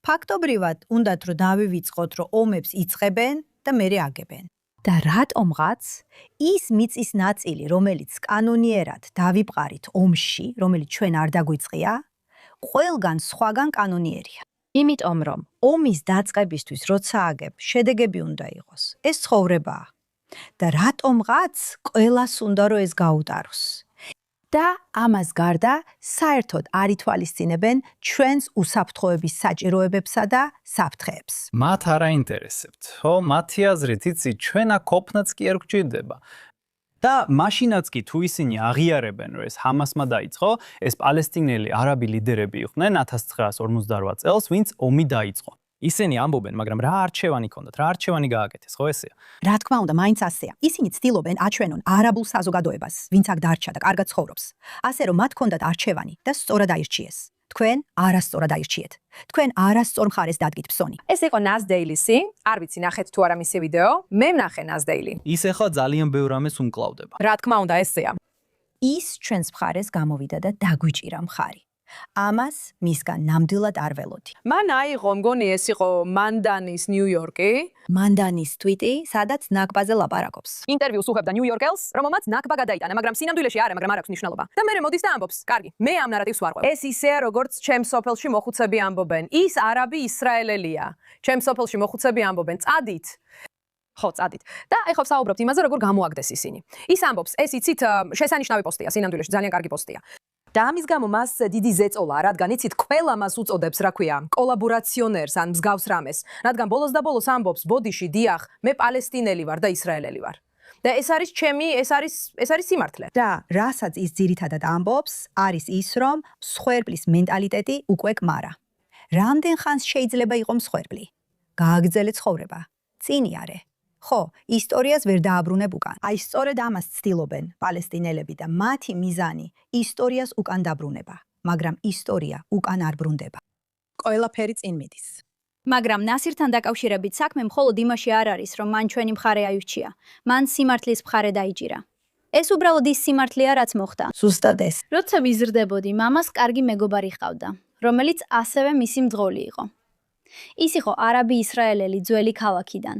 ფაქტობრივად, უნდათ რომ დავივიწყოთ, რომ ომებს იწყებენ და მერე აგებენ. და რატომღაც ის მიწის ნაწილი, რომელიც კანონიერად დავიბყარით ომში, რომელიც ჩვენ არ დაგვიწყია, ყველგან სხვაგან კანონიერია. იმიტომ რომ ომის დაწყებისთვის როცა აგებ, შედეგები უნდა იყოს. ეს ცხოვრებაა. და რატომღაც ყველას უნდა რომ ეს გაუტაროს. და ამას გარდა საერთოდ არ ითვალისწინებენ ჩვენს უსაფრთხოების საჭიროებებსა და საფრთხეებს. მათ არ აინტერესებთ, ხო? მათი აზრით, იცი, ჩვენ აქ ყოფნაც კი არ გვჭირდება. და მაშინაც კი თუ ისინი აღიარებენ, რომ ეს ჰამასმა დაიწყო, ეს პალესტინელი არაბი ლიდერები იყვნენ 1948 წელს, ვინც ომი დაიწყო. ისინი ამბობენ, მაგრამ რა არჩევანი ქონდათ, რა არჩევანი გააკეთეს, ხო ესეა? რა თქმა უნდა, მაინც ასეა. ისინი ცდილობენ აჩვენონ არაბულ საზოგადოებას, ვინც აქ დარჩა და კარგად ცხოვრობს. ასე რომ მათ ქონდათ არჩევანი და სწორად აირჩიეს. თქვენ არასწორად აირჩიეთ. თქვენ არასწორ მხარეს დადგით ფსონი. ეს იყო Nas Daily-ი. არ ვიცი ნახეთ თუ არა მისი ვიდეო. მე ვნახე Nas Daily. ის ახლა ძალიან ბევრ ამას უმკლავდება. რა თქმა უნდა, ესეა. ის ჩვენს მხარეს გამოვიდა და დაგვიჭირა მხარი. ამას მისგან ნამდვილად არ ველოდი. მან აიღო, მგონი ეს იყო მანდანის ნიუ-იორკი. მანდანის tweet-ი, სადაც ნაკბაზე ლაპარაკობს. ინტერვიუს უხებდა ნიუ-იორკელს, რომელმაც ნაკბა გადაიტანა, მაგრამ სინამდვილეში არა, მაგრამ არ აქვს მნიშვნელობა. და მე მოდის და ამბობს, კარგი, მე ამ ნარატივს ვარღვევ. ეს ისეა, როგორც ჩემს სოფელში მოხუცები ამბობენ. ის არაბი ისრაელელია. ჩემს სოფელში მოხუცები ამბობენ, წადით. ხო, წადით. და ეხლა ვსაუბრობთ იმაზე, როგორ გამოაგდეს ისინი. ის ამბობს, ეს იცით, შესანიშნავი პოსტია, სინამდვილეში ძალიან კარგი პოსტია. და ამის გამო მას დიდი ზეწოლა, რადგან იცით, ყველა მას უწოდებს, რა ქვია, კოლაბორაციონერს ან მსგავს რამეს, რადგან ბოლოს და ბოლოს ამბობს, ბოდიში, დიახ, მე პალესტინელი ვარ და ისრაელელი ვარ. და ეს არის ჩემი, ეს არის სიმართლე. და რასაც ის ძირითადად ამბობს, არის ის, რომ მსხვერპლის მენტალიტეტი უკვე კმარა. რამდენ ხანს შეიძლება იყო მსხვერპლი? გააგრძელე ცხოვრება. წინი არე. ხო, ისტორიას ვერ დააბრუნებ უკან. აი სწორედ ამას ცდილობენ პალესტინელები და მათი მიზანი ისტორიას უკან დაბრუნება, მაგრამ ისტორია უკან არ ბრუნდება. ყველაფერი წინ მიდის. მაგრამ ნასირთან დაკავშირებით საქმე მხოლოდ იმაში არ არის, რომ მან ჩვენი მხარე აირჩია. მან სიმართლის მხარე დაიჭირა. ეს უბრალოდ ის სიმართლეა, რაც მოხდა. ზუსტად ეს. როცა ვიზრდებოდი, მამას კარგი მეგობარი ჰყავდა, რომელიც ასევე მისი მძღოლი იყო. ის იყო არაბი ისრაელელი ძველი ქალაქიდან.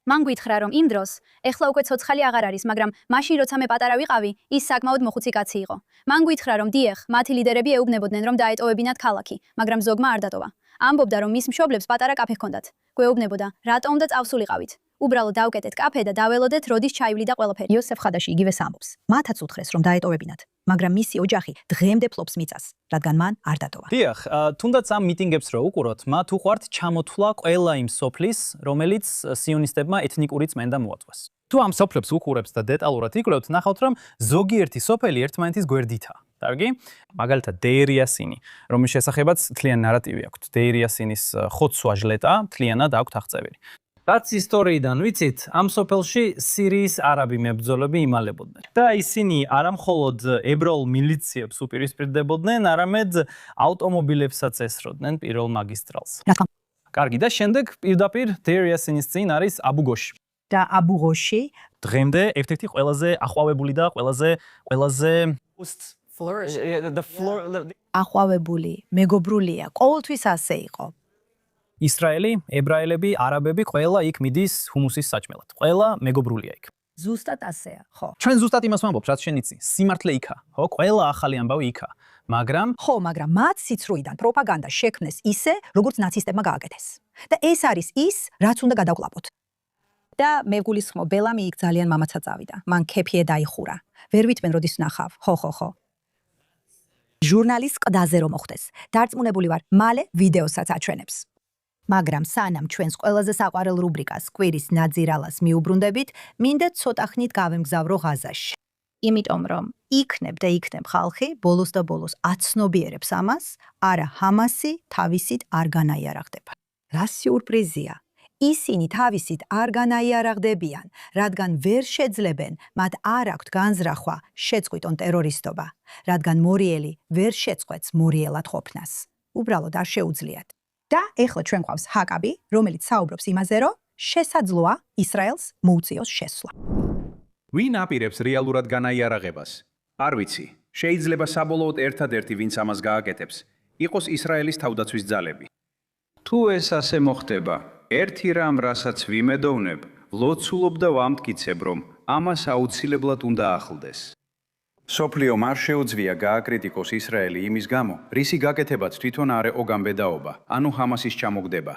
მან გითხრა, რომ იმ დროს, ეხლა უკვე ცოცხალი აღარ არის, მაგრამ მაშინ როცა მე პატარა ვიყავი, ის საკმაოდ მოხუცი კაცი იყო. მან გითხრა, რომ დიახ, მათი ლიდერები ეუბნებოდნენ, რომ დაეტოვებინათ ქალაქი, მაგრამ ზოგმა არ დატოვა. ამბობდა, რომ მის მშობლებს პატარა კაფე ჰქონდათ. გვეუბნებოდა, რატომ და წავსულიყავით. უბრალოდ დავკეტეთ კაფე და დაველოდეთ, როდის ჩაივლიდა ყველაფერი. იოსებ ხადაში იგივეს ამბობს. მათაც უთხრეს, რომ დაეტოვებინათ, მაგრამ მისი ოჯახი დღემდე ფლობს მიწას, რადგან მან არ დატოვა. დიახ, თუნდაც ამ მიტინგებს რო უყუროთ, მათ უყვართ ჩამოთვლა ყველა იმ სოფლის, რომელიც სიონისტებმა ეთნიკური წმენდა მოაწყვეს. თუ ამ სოფლებს უყურებთ და დეტალურად იკვლევთ, ნახავთ, რომ ზოგიერთი სოფელი ერთმანეთის გვერდითაა. კარგი? მაგალითად, დეირიასინი, რომლის შესახებაც თლიანი ნარატივი აქვს. დეირიასინის ხოცვა ჟლეტა თლიანად აქვს აღწერილი. რაც ისტორიიდან ვიცით, ამ სოფელში სირიის არაბი მებრძოლები იმალებოდნენ. და ისინი არა მხოლოდ ებრაულ მილიციებს უპირისპირდებოდნენ, არამედ ავტომობილებსაც ესროდნენ პირველ მაგისტრალს. კარგი, და შემდეგ პირდაპირ დეირიასინის წინ არის აბუგოში. და აბუღოში დღემდე ერთ-ერთი ყველაზე აყვავებული და ყველაზე აყვავებული, მეგობრულია, ყოველთვის ასე იყო. ისრაელი, ებრაელები, არაბები, ყველა იქ მიდის ჰუმუსის საჭმელად. ყველა მეგობრულია იქ. ზუსტად ასეა, ხო. ჩვენ ზუსტად იმას ვამბობთ, რაც შენ იცი. სიმართლე იქა, ხო? ყველა ახალი ამბავი იქა. მაგრამ მაგრამ მათ სიცრუიდან პროპაგანდა შექმნეს ისე, როგორც ნაცისტებმა გააკეთეს. და ეს არის ის, რაც უნდა გადავკლაპოთ. და მე გულისხმობ, ბელამი იქ ძალიან მამაცა წავიდა. მან ქეფიე დაიხურა. ვერ ვითმენ როდის ვნახავ. ხო. ჟურნალის ყდაზე რომ მოხდეს. დარწმუნებული ვარ, მალე ვიდეოსაც აჩვენებს. მაგრამ სანამ ჩვენს ყველაზე საყვარელ რუბრიკას კვირის ნაძირალას მიუბრუნდებით, მინდა ცოტა ხნით გავემგზავრო ღაზაში. იმიტომ რომ იქნებ ხალხი ბოლოს და ბოლოს აცნობიერებს ამას, არა ჰამასი თავისით არ განაიარაღდება. რა სიურპრიზია! ისინი თავისით არ განაიარაღდებიან, რადგან ვერ შეძლებენ მათ არ აქვთ განზრახვა შეწყვიტონ ტერორისტობა, რადგან მორიელი ვერ შეწყვეტს მორიელად ყოფნას. უბრალოდ არ შეუძლიათ. და ეხლა ჩვენ გვყავს ჰაკაბი, რომელიც საუბრობს იმაზე, რომ შესაძლოა ისრაელს მოუწიოს შესვლა. ვინ აპირებს რეალურად განაიარაღებას? არ ვიცი. შეიძლება საბოლოოდ ერთადერთი, ვინც ამას გააკეთებს, იყოს ისრაელის თავდაცვის ძალები. თუ ეს ასე მოხდება, ერთი რამ, რასაც ვიმედოვნებ, ვლოცულობ და ვამტკიცებ, რომ ამას აუცილებლად უნდა ახლდეს. სოფლიომ არ შეუძლია გააკრიტიკოს ისრაელი იმის გამო, რისი გაკეთებაც თვითონ არ ეყო გამბედაობა, ანუ ჰამასის ჩამოგდება.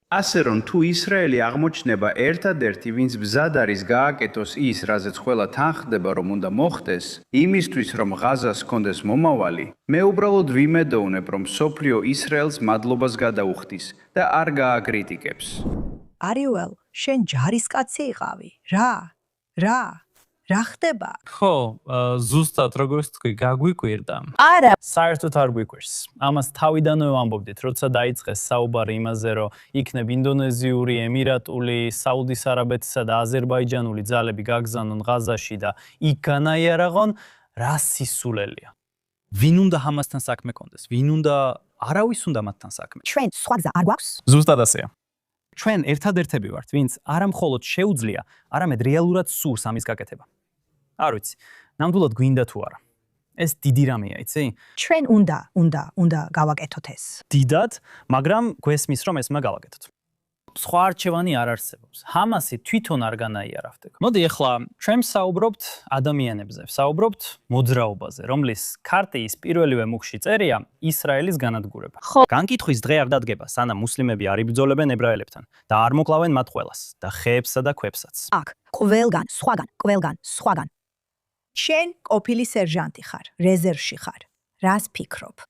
ასე რომ თუ ისრაელი აღმოჩნდება ერთადერთი, ვინც მზად არის გააკეთოს ის, რაზეც ყველა თანხდება, რომ უნდა მოხდეს, იმისთვის, რომ ღაზას ჰქონდეს მომავალი, მე უბრალოდ ვიმედოვნებ, რომ სოფლიო ისრაელს მადლობას გადაუხდის და არ გააკრიტიკებს. არიუელ, შენ ჯარისკაცი იყავი. რა ხდება? ხო, ზუსტად როგორც თქვი, გაგვიკვირდა. არა, საერთოდ არ გვიკვირს. ამას თავიდანვე ვამბობდით, როცა დაიწყეს საუბარი იმაზე, რომ იქნებ ინდონეზიური, ემირატული, საუდის არაბეთისა და აზერბაიჯანული ძალები გაგზავნონ ღაზაში და იქ განაიარაღონ, რა სისულელია. ვინ უნდა ჰამასთან საქმე კონდეს? არავის უნდა მათთან საქმე. ჩვენ სხვა გზა არ გვაქვს? ზუსტად ასეა. ჩვენ ერთადერთები ვართ, ვინც არა მხოლოდ შეუძლია, არამედ რეალურად სურს ამის გაკეთება. არ ვიცი, ნამდვილად გვინდა თუ არა. ეს დიდი რამეა, იცი? ჩვენ უნდა გავაკეთოთ ეს. დიდად, მაგრამ გვესმის, რომ ეს უნდა გავაკეთოთ. სხვა არჩევანი არ არსებობს. ჰამასი თვითონ არ განაიარავდა. მოდი ახლა ჩვენ საუბრობთ ადამიანებზე, საუბრობთ მოძრაობაზე, რომლის ქარტიის პირველივე მუხში წერია ისრაელის განადგურება. განკითხვის დღე არ დადგება, სანამ მუსლიმები არ იბრძოლებენ ებრაელებთან და არ მოკლავენ მათ ყველას და ხეებსა და ქვებსაც. აქ ყველგან, სხვაგან. შენ ყოფილი სერჟანტი ხარ, რეზერვში ხარ. რას ფიქრობ?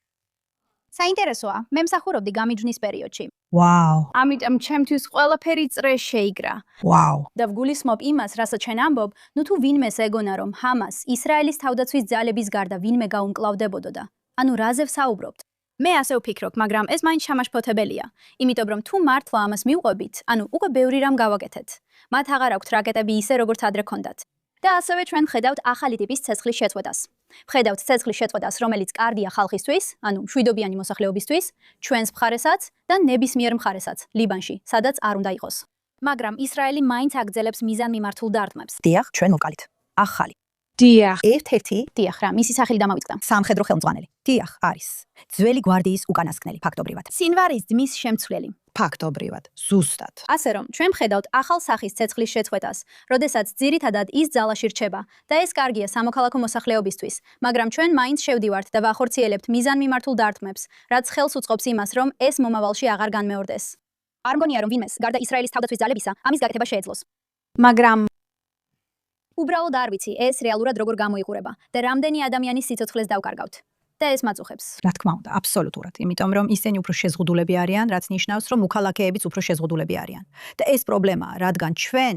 საინტერესოა, მე მსახურობდი გამიჯვნის პერიოდში. ვაუ, ამიტომ ჩემთვის ყველაფერი წრე შეიგრა. ვაუ. და ვგულისხმობ იმას, რასაც ჩვენ ამბობ, ნუ თუ ვინმეს ეგონა რომ ჰამას ისრაელის თავდაცვის ძალების გარდა ვინმე გაუმკლავდებოდოდა. ანუ რაზე ვსაუბრობთ? მე ასე ვფიქრობ, მაგრამ ეს მაინც შემაშფოთებელია, იმიტომ რომ თუ მართლა ამას მივყვებით, ანუ უკვე ბევრი რამ გავაკეთეთ. მათ აღარ აქვთ რაკეტები ისე როგორც ადრე ჰქონდათ. და ასევე ჩვენ ვხედავთ ახალი ტიპის ცეცხლის შეწყვეტას. ვხედავთ ცეცხლის შეწყვეტას, რომელიც კარგია ხალხისთვის, ანუ მშვიდობიანი მოსახლეობისთვის, ჩვენს მხარესაც და ნებისმიერ მხარესაც, ლიბანში, სადაც არ უნდა იყოს. მაგრამ ისრაელი მაინც აგრძელებს მიზანმიმართულ დარტყმებს. დიახ, ჩვენ მოვკალით. ახალი. დიახ. ერთ-ერთი დიახ რა, მისი სახელი დამავიწყდა. სამხედრო ხელმძღვანელი. დიახ, არის. ძველი გვარდიის უკანასკნელი ფაქტობრივად. სინვარის ძმის შემცვლელი. ფაქტობრივად, ზუსტად. ასე რომ, ჩვენ ვხედავთ ახალ სახის ცეცხლის შეწყვეტას, როდესაც ძირითადად ის ძალაში რჩება და ეს კარგია სამოქალაქო მოსახლეობისთვის, მაგრამ ჩვენ მაინც შევდივართ და ვახორციელებთ მიზანმიმართულ დარტყმებს, რაც ხელს უწყობს იმას, რომ ეს მომავალში აღარ განმეორდეს. არ მგონია რომ ვინმეს, გარდა ისრაელის თავდაცვის ძალებისა, ამის გაკეთება შეეძლოს. მაგრამ უბრალოდ არ ვიცი, ეს რეალურად როგორ გამოიყურება და რამდენი ადამიანის სიცოცხლეს დავკარგავთ. და ეს მაწუხებს. რა თქმა უნდა, აბსოლუტურად, იმიტომ რომ ისინი უფრო შეზღუდულები არიან, რაც ნიშნავს, რომ მოქალაქეებიც უფრო შეზღუდულები არიან. და ეს პრობლემაა, რადგან ჩვენ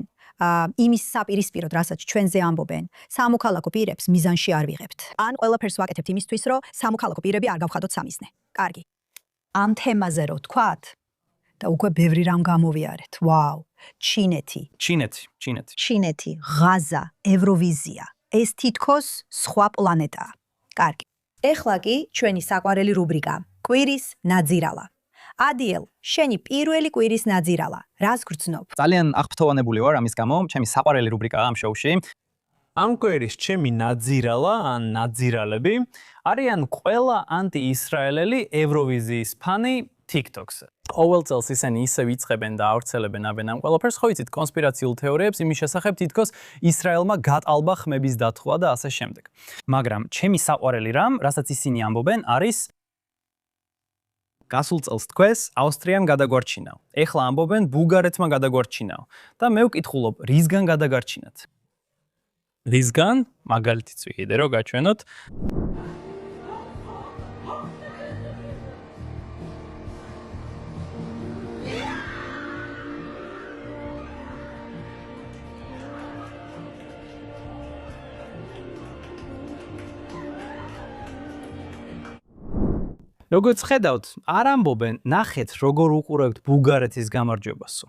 იმის საპირისპიროდ, რასაც ჩვენზე ამბობენ, სამოქალაქო პირებს მიზანში არ ვიღებთ. ან ყველაფერს ვაკეთებთ იმისთვის, რომ სამოქალაქო პირები არ გავხადოთ სამიზნე. კარგი. ამ თემაზე რო ვთქვათ და უკვე ბევრი რამ გამოვიარეთ. ვაუ, ჩინეთი, ღაზა, ევროვიზია. ეს თითქოს სხვა პლანეტაა. კარგი. ეხლა კი ჩვენი საყვარელი რუბრიკა კვირის ნაძირალა. ადიელ, შენი პირველი კვირის ნაძირალა. რას გრძნობ? ძალიან აღფრთოვანებული ვარ ამის გამო, ჩემი საყვარელი რუბრიკაა ამ შოუში. ამ კვირის ჩემი ნაძირალა ან ნაძირალები არიან ყველა ანტიისრაელელი ევროვიზიის ფანი TikTok-ზე. ყოველ წელს ისინი ისე ვიწყებენ და ავრცელებენ ამ ყველაფერს, ხო იცით კონსპირაციულ თეორიებს იმის შესახებ, თითქოს ისრაელმა გატალბა ხმების დათვლა და ასე შემდეგ. მაგრამ ჩემი საყვარელი რამ, რასაც ისინი ამბობენ, არის გასულ წელს თქვეს ავსტრიამ გადაგვარჩინაო. ეხლა ამბობენ ბულგარეთმა გადაგვარჩინაო და მე ვკითხულობ, რისგან გადაგარჩინათ? რისგან? მაგალითიც ვიღიდე რომ გაჩვენოთ. როგორც ხედავთ, არ ამბობენ, ნახეთ, როგორ უყურებთ ბულგარეთის გამარჯვებასო.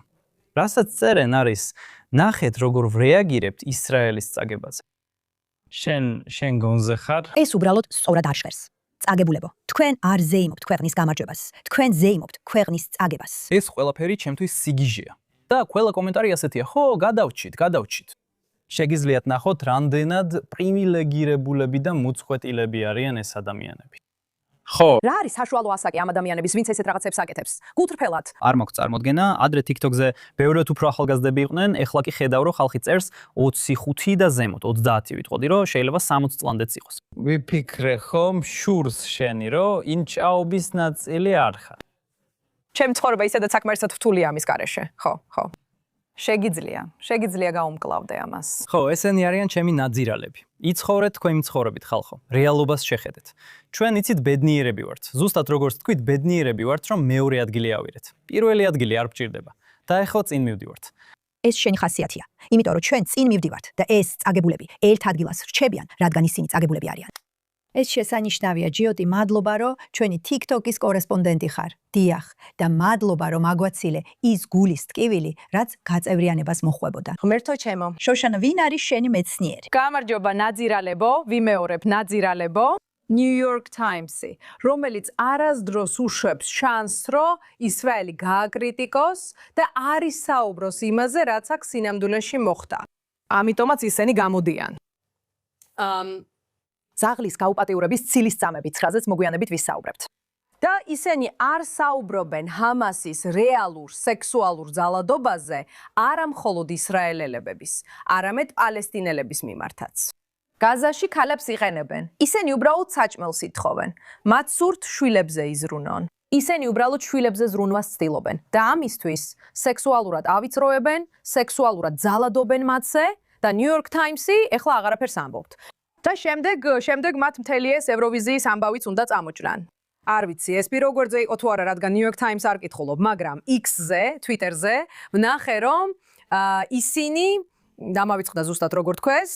რასაც წერენ არის, ნახეთ, როგორ რეაგირებთ ისრაელის წაგებაზე. შენ გონზე ხარ? ეს უბრალოდ სწორად არ შვერს. წაგებულებო, თქვენ არ ზეიმობთ ქვეყნის გამარჯვებას, თქვენ ზეიმობთ ქვეყნის წაგებას. ეს ყველაფერი ჩემთვის სიგიჟეა. და ყველა კომენტარი ასეთია, ხო, გადავჩით. შეგიძლიათ ნახოთ, რამდენად პრივილეგირებულები და მუცხვეტილები არიან ეს ადამიანები. ხო. რა არის საშუალო ასაკი ამ ადამიანების, ვინც ესეთ რაღაცებს აკეთებს? გულწრფელად. არ მაქვს წარმოდგენა, ადრე TikTok-ზე ბევრად უფრო ახალგაზრდები იყვნენ, ეხლა კი ხედავ, რომ ხალხი წერს 25 და ზემოთ, 30 ვიტყოდი, რომ შეიძლება 60 წლამდეც იყოს. ვიფიქრე ხომ შურს შენი, რომ ინჭაობის ნაწილი არ ხარ. ჩემი ცხოვრება ისედაც საკმარისად რთულია ამის გარეშე. ხო. შეგიძლია გაუმკლავდე ამას. ხო, ესენი არიან ჩემი ნაძირალები. იცხოვრეთ თქვენი ცხოვრებით, ხალხო. რეალობას შეხედეთ. ჩვენ იცით ბედნიერები ვართ. ზუსტად როგორც თქვით, ბედნიერები ვართ, რომ მეორე ადგილი ავირეთ. პირველი ადგილი არ გვჭირდება. და ეხლა წინ მივდივართ. ეს შენი ხასიათია, იმიტომ რომ ჩვენ წინ მივდივართ და ეს წაგებულები ერთ ადგილას რჩებიან, რადგან ისინი წაგებულები არიან. ეს შესანიშნავია, ჯიოტი, მადლობა, რომ ჩვენი TikTok-ის კორესპონდენტი ხარ. დიახ, და მადლობა, რომ აგვაცილე ის გულის ტკივილი, რაც გაწევრიანებას მოხვებოდა. ღმერთო ჩემო, შოშანა, ვინ არის შენი მეცნიერი? გამარჯობა ნაძირალებო, ვიმეორებ ნაძირალებო. New York Times-ი, რომელიც არასდროს უშვებს შანსს, რომ ისრაელი გააკრიტიკოს და არ ისაუბროს იმაზე, რაც აქ სინამდვილეში მოხდა. ამიტომაც ისინი გამოდიან. ზაღლის გაუპატიურების ცილის წამებით, რაზეც მოგვიანებით ვისაუბრებთ. და ისინი არ საუბრობენ ჰამასის რეალურ სექსუალურ ძალადობაზე არა მხოლოდ ისრაელელების, არამედ პალესტინელების მიმართაც. გაზაში ქალებს იყენებენ. ისინი უბრალოდ საჭმელს ითხოვენ. მათ სურთ შვილებზე იზრუნონ. ისინი უბრალოდ შვილებზე ზრუნვას ცდილობენ და ამისთვის სექსუალურად ავიწროებენ, სექსუალურად ძალადობენ მათზე და New York Times-ი ეხლა აღარაფერს ამბობთ. და შემდეგ მათ მთელი ეს ევროვიზიის ამბავიც უნდა წამოჭრან. არ ვიცი, ეს პიროგერძე იყო თუ არა, რადგან New York Times არ კითხულობ, მაგრამ X-ზე, Twitter-ზე ვნახე, რომ ისინი დამავიწყდა ზუსტად როგორ თქვეს,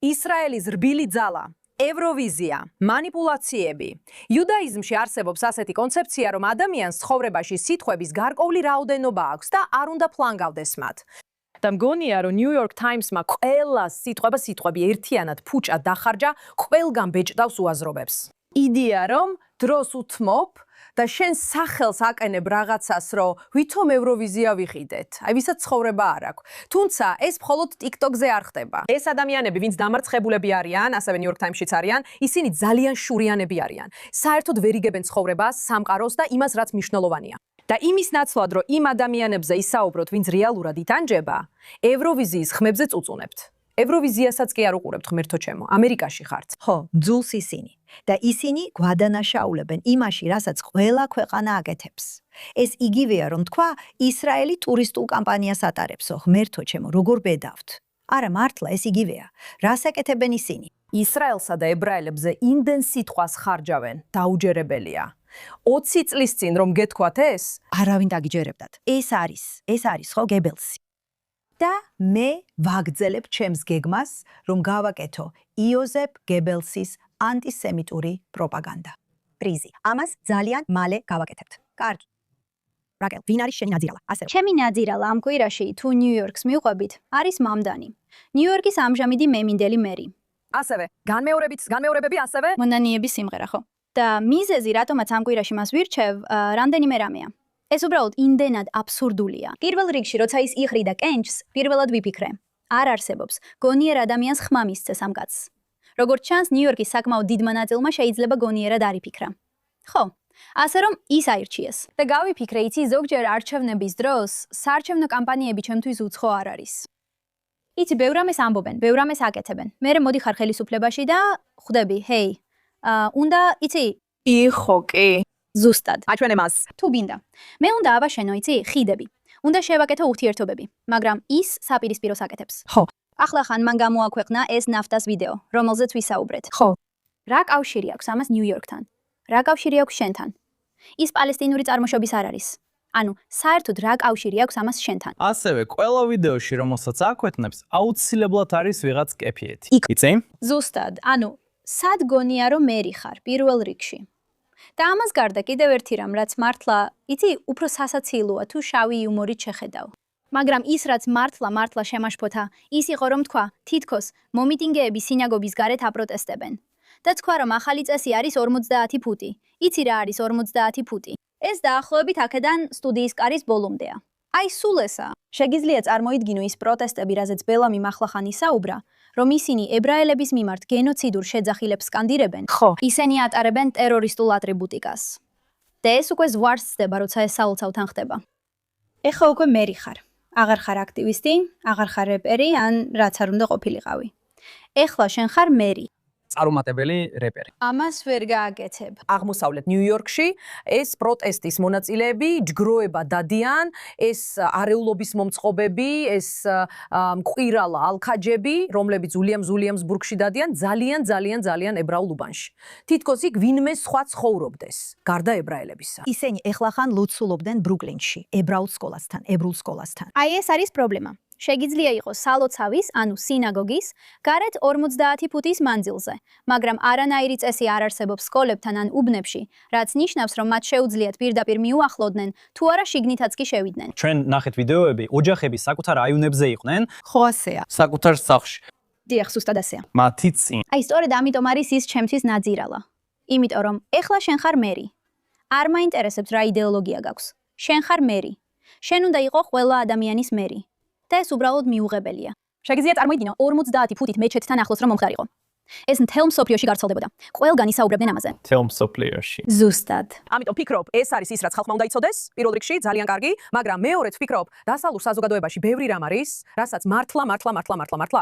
ისრაელის რბილი ძალა, ევროვიზია, მანიპულაციები. იუდაიზმში არსებობს ასეთი კონცეფცია, რომ ადამიანს ცხოვრებაში სიტყვების გარკვეული რაოდენობა აქვს და არ უნდა ფლანგავდეს მათ. და მგონია, რომ New York Times-მა ყველა სიტყვები ერთიანად ფუჭად დახარჯა, ყველგან ბეჭდავს უაზრობებს. იდეა, რომ დროს უთმობ და შენ სახელს აკენებ რაღაცას, რომ ვითომ ევროვიზია ვიყიდეთ. აი, ვისაც ცხოვრება არ აქვს. თუმცა ეს მხოლოდ TikTok-ზე არ ხდება. ეს ადამიანები, ვინც დამარცხებულები არიან, ასევე New York Times-შიც არიან, ისინი ძალიან შურიანები არიან. საერთოდ ვერ იგებენ ცხოვრებას, სამყაროს და იმას, რაც მნიშვნელოვანია. და იმის ნაცვლად, რომ იმ ადამიანებზე ისაუბროთ, ვინც რეალურად ითანჯება, ევროვიზიის ხმებზე წუწუნებთ. ევროვიზიასაც კი არ უყურებთ, ღმერთო ჩემო, ამერიკაში ხართ. ხო, ძულს ისინი. და ისინი გვადანაშაულებენ იმაში, რასაც ყველა ქვეყანა აკეთებს. ეს იგივეა, რომ თქვა, ისრაელი ტურისტულ კამპანიას ატარებსო, ღმერთო ჩემო, როგორ ბედავთ. არა, მართლა ეს იგივეა. რას აკეთებენ ისინი? ისრაელსა და ებრაელებზე იმდენ სიტყვას ხარჯავენ, დაუჯერებელია. 20 წლის წინ რომ გეთქვათ ეს, არავინ დაგიჯერებდათ. ეს არის ხო გებელსი. და მე ვაგრძელებ ჩემს გეგმას, რომ გავაკეთო იოზეფ გებელსის ანტისემიტური პროპაგანდა. პრიზი. ამას ძალიან მალე გავაკეთებთ. კარგი. რაკელ, ვინ არის შენი ნაძირალა? ასე. ჩემი ნაძირალა ამ კვირაში თუ ნიუ-იორკს მივყვებით, არის მამდანი. ნიუ-იორკის ამჟამადი მემინდელი მერი. ასევე, განმეორებები ასევე მონანიების სიმღერა, ხო? და მიზეზი, რატომაც ამ კვირაში მას ვირჩევ, რამდენიმე რამეა. ეს უბრალოდ იმდენად აბსურდულია. პირველ რიგში, როცა ის იხრიდა კენჭს, პირველად ვიფიქრე. არ არსებობს გონიერ ადამიანს ხმა მისცეს ამ კაცს. როგორც ჩანს, ნიუ-იორკის საკმაოდ დიდმა ნაწილმა შეიძლება გონიერად არ იფიქრა. ხო, ასე რომ ის აირჩიეს. და გავიფიქრე, იცი, ზოგჯერ არჩევნების დროს საარჩევნო კამპანიები ჩემთვის უცხო არ არის. იცი, ბევრ რამეს ამბობენ, ბევრ რამეს აკეთებენ. მე მოდიხარ ხელისუფლებაში და ხვდები, ჰეი, უნდა, იცი, იხო კი. ზუსტად. აჩვენე მას. თუ გინდა. მე უნდა ავაშენო, იცი, ხიდები. უნდა შევაკეთო ურთიერთობები, მაგრამ ის საპირისპიროს აკეთებს. ხო. ახლა ხან მან გამოაქვეყნა ეს ნაფტას ვიდეო, რომელზეც ვისაუბრეთ. ხო. რა კავშირი აქვს ამას ნიუ-იორკთან? რა კავშირი აქვს შენთან? ის პალესტინური წარმოშობის არ არის. ანუ, საერთოდ რა კავშირი აქვს ამას შენთან? ასევე ყველა ვიდეოში, რომელსაც აქვეყნებს, აუცილებლად არის ვიღაც კეფიეთი. იცი? ზუსტად, ანუ, სად გონია რომ მერი ხარ პირველ რიგში? და ამას გარდა კიდევ ერთი რამ, რაც მართლა, იცი, უფრო სასაცილოა თუ შავი იუმორით შეხედავ. მაგრამ ის, რაც მართლა შემაშფოთა, ის იყო რომ თქვა, თითქოს მომიტინგეები სინაგოგის გარეთ აპროტესტებენ. და თქვა რომ ახალი წესი არის 50 ფუტი. იცი რა არის 50 ფუტი? ეს დაახლოებით აქედან სტუდიის კარის ბოლომდეა. აი სულ ესა. შეგიძლია წარმოიდგინო ის პროტესტები, რაზეც ბელამი ახლახან ისაუბრა, რომ ისინი ებრაელების მიმართ გენოციდურ შეძახილებს სკანდირებენ, ხო. ისინი ატარებენ ტერორისტულ ატრიბუტიკას. და ეს უკვე ზვარს ხდება, როცა ეს საოცრად ხდება. ეხა უკვე მერი ხარ. აღარ ხარ აქტივისტი, აღარ ხარ რეპერი, ან რაც არ უნდა ყოფილიყავი. ეხლა შენ ხარ მერი. წარუმატებელი რეპერი. ამას ვერ გააკეთებ. აღმოსავლეთ ნიუ-იორკში ეს პროტესტის მონაწილეები ჯგროება დადიან, ეს არეულობის მომწყობები, ეს მყირალა ალქაჯები, რომლებიც უილიამსბურგში დადიან, ძალიან ებრაულ უბანში. თითქოს იქ ვინმე სხვა ცხოვრობდეს, გარდა ებრაელებისა. ისინი ეხლახან ლოცულობდნენ ბრუკლინში, ებრაულ სკოლასთან. აი ეს არის პრობლემა. შეგიძლია იყოს სალოცავის, ანუ სინაგოგის, გარეთ 50 ფუტის მანძილზე, მაგრამ არანაირი წესი არ არსებობს სკოლებთან ან უბნებში, რაც ნიშნავს, რომ მათ შეუძლიათ პირდაპირ მიუახლოვდნენ, თუ არა შიგნითაც კი შევიდნენ. ჩვენ ნახეთ ვიდეოები, ოჯახები საკუთარ რაიონებზე იყვნენ, ხო ასეა. საკუთარ სახლში. დიახ, სუსტად ასეა. მათი წინ. აი სწორედ ამიტომ არის ის ჩემთვის ნაძირალა. იმიტომ რომ ეხლა შენ ხარ მერი. არ მაინტერესებს რა იდეოლოგია გაქვს. შენ ხარ მერი. შენ უნდა იყო ყველა ადამიანის მერი. და ეს უბრალოდ მიუღებელია. შეგიძლია წარმოიდგინო 50 ფუტით მეჩეთთან ახლოს რომ მომხდარიყო. ეს მთელ მსოფლიოში გავრცელდებოდა. ყველგან ისაუბრებდნენ ამაზე. თელ მსოფლიოში. ზუსტად. ამიტომ ფიქრობ, ეს არის ის, რაც ხალხმა უნდა იცოდეს, პირველ რიგში ძალიან კარგი, მაგრამ მეორედ ფიქრობ, დასავლურ საზოგადოებაში ბევრი რამ არის, რასაც მართლა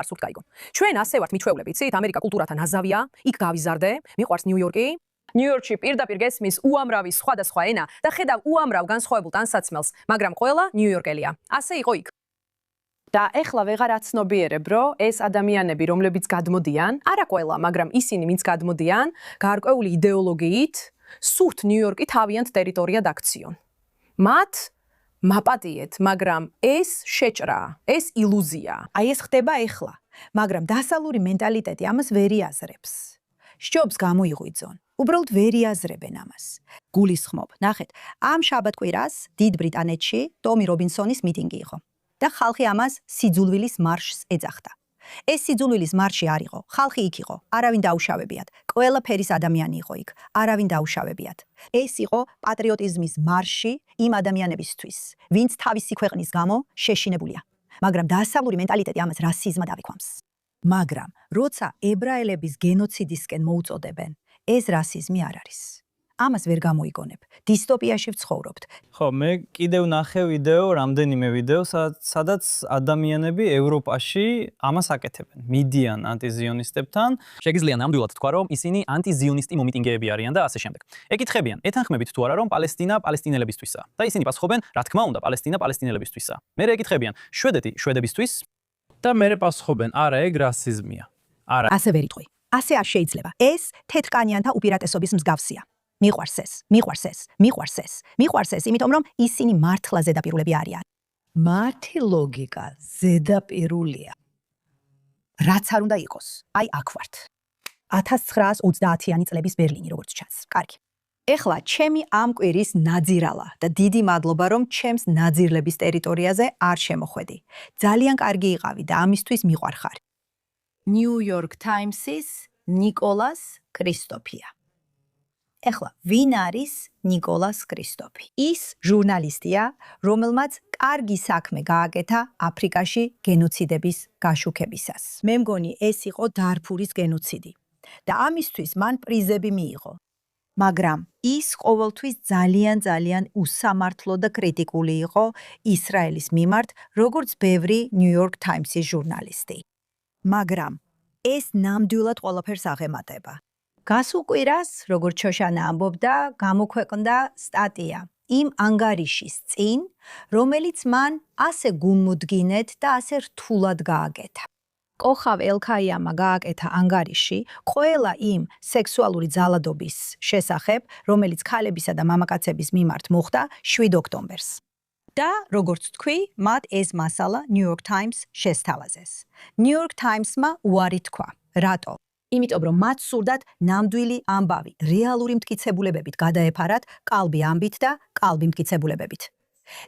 არ სურთ გაიგო. ჩვენ ასე ვართ მიჩვეულები, იცით, ამერიკა კულტურათა ნაზავია, იქ გავიზარდე, მიყვარს ნიუ-იორკი. ნიუ-იორკში პირდაპირ გესმის უამრავი სხვადასხვა ენა და ხედავ უამრავ განსხვავებულ ტანსაცმელს, მაგრამ ყველა ნიუ-იორკელია. ასე იყო იქ. და ეხლა ვეღარ აცნობიერებ, რომ ეს ადამიანები, რომლებიც გადმოდიან, არა ყველა, მაგრამ ისინი, ვინც გადმოდიან, გარკვეული იდეოლოგიით, სურთ ნიუ-იორკი თავიანთ ტერიტორიად აქციონ. მათ მაპატიეთ, მაგრამ ეს შეჭრაა, ეს ილუზია. აი ეს ხდება ეხლა, მაგრამ დასავლური მენტალიტეტი ამას ვერ იაზრებს. სჯობს გამოიღვიძონ, უბრალოდ ვერ იაზრებენ ამას. გულისხმობ, ნახეთ, ამ შაბათ-კვირას დიდ ბრიტანეთში ტომი რობინსონის მიტინგი იყო. და ხალხი ამას სიძულვილის მარშს ეძახდა. ეს სიძულვილის მარში არ იყო, ხალხი იქ იყო, არავინ დაუშავებიათ. ყველა ფერის ადამიანი იყო იქ, არავინ დაუშავებიათ. ეს იყო პატრიოტიზმის მარში იმ ადამიანებისთვის, ვინც თავისი ქვეყნის გამო შეშინებულია. მაგრამ დასავლური მენტალიტეტი ამას რასიზმად ავიქვამს. მაგრამ როცა ებრაელების გენოციდისკენ მოუწოდებენ, ეს რასიზმი არ არის. ამას ვერ გამოიგონებ. დისტოპიაში ვცხოვრობთ. ხო, მე კიდევ ნახე ვიდეო, რამდენიმე ვიდეო, სადაც ადამიანები ევროპაში ამას აკეთებენ. მიდიან ანტიზიონისტებთან. შეგიძლია ნამდვილად თქვა, რომ ისინი ანტიზიონისტი მომიტინგეები არიან და ასე შემდეგ. ეკითხებიან, ეთანხმებით თუ არა, რომ პალესტინა პალესტინელებისთვისაა. და ისინი პასუხობენ, რა თქმა უნდა, პალესტინა პალესტინელებისთვისაა. მერე ეკითხებიან, შვედეთი შვედებისთვის? და მერე პასუხობენ, არა, ეგ რასიზმია. არა. ასე ვერ იტყვი. ასე არ შეიძლება. ეს თეთრკანიანთა უპირატესობის მსგავსია. მიყვარს ეს, იმიტომ რომ ისინი მართლა ზედაპირულები არიან. მათი ლოგიკა ზედაპირულია. რაც არ უნდა იყოს, აი აქ ვართ. 1930-იანი წლების ბერლინი, როგორც ჩანს. კარგი. ეხლა ჩემი ამ კვირის ნაძირალა და დიდი მადლობა, რომ ჩემს ნაძირლების ტერიტორიაზე არ შემოხვედი. ძალიან კარგი იყავი და ამისთვის მიყვარხარ. New York Times-ის ნიკოლას კრისტოფია. ეხლა, ვინ არის ნიკოლას კრისტოფი? ის ჟურნალისტია, რომელმაც კარგი საქმე გააკეთა აფრიკაში გენოციდების გაშუქებისას. მე მგონი, ეს იყო დარფურის გენოციდი. და ამისთვის მან პრიზები მიიღო. მაგრამ ის ყოველთვის ძალიან უსამართლო და კრიტიკული იყო ისრაელის მიმართ, როგორც ბევრი New York Times-ის ჟურნალისტი. მაგრამ ეს ნამდვილად ყველაფერს აღემატება. გასულ კვირას, როგორც შოშანა ამბობდა, გამოქვეყნდა სტატია იმ ანგარიშის წინ, რომელიც მან ასე გულმოდგინედ და ასე რთულად გააკეთა. კოხავ ელქაიამმა გააკეთა ანგარიში ყველა იმ სექსუალური ძალადობის შესახებ, რომელიც ქალებისა და მამაკაცების მიმართ მოხდა 7 ოქტომბერს. და როგორც თქვი, მათ ეს მასალა New York Times შესთავაზეს. New York Times-მა უარი თქვა. რატო? იმიტომ რომ მათ სურდათ ნამდვილი ამბავი, რეალური მტკიცებულებებით გადაეფარათ კალბი ამბით და კალბი მტკიცებულებებით.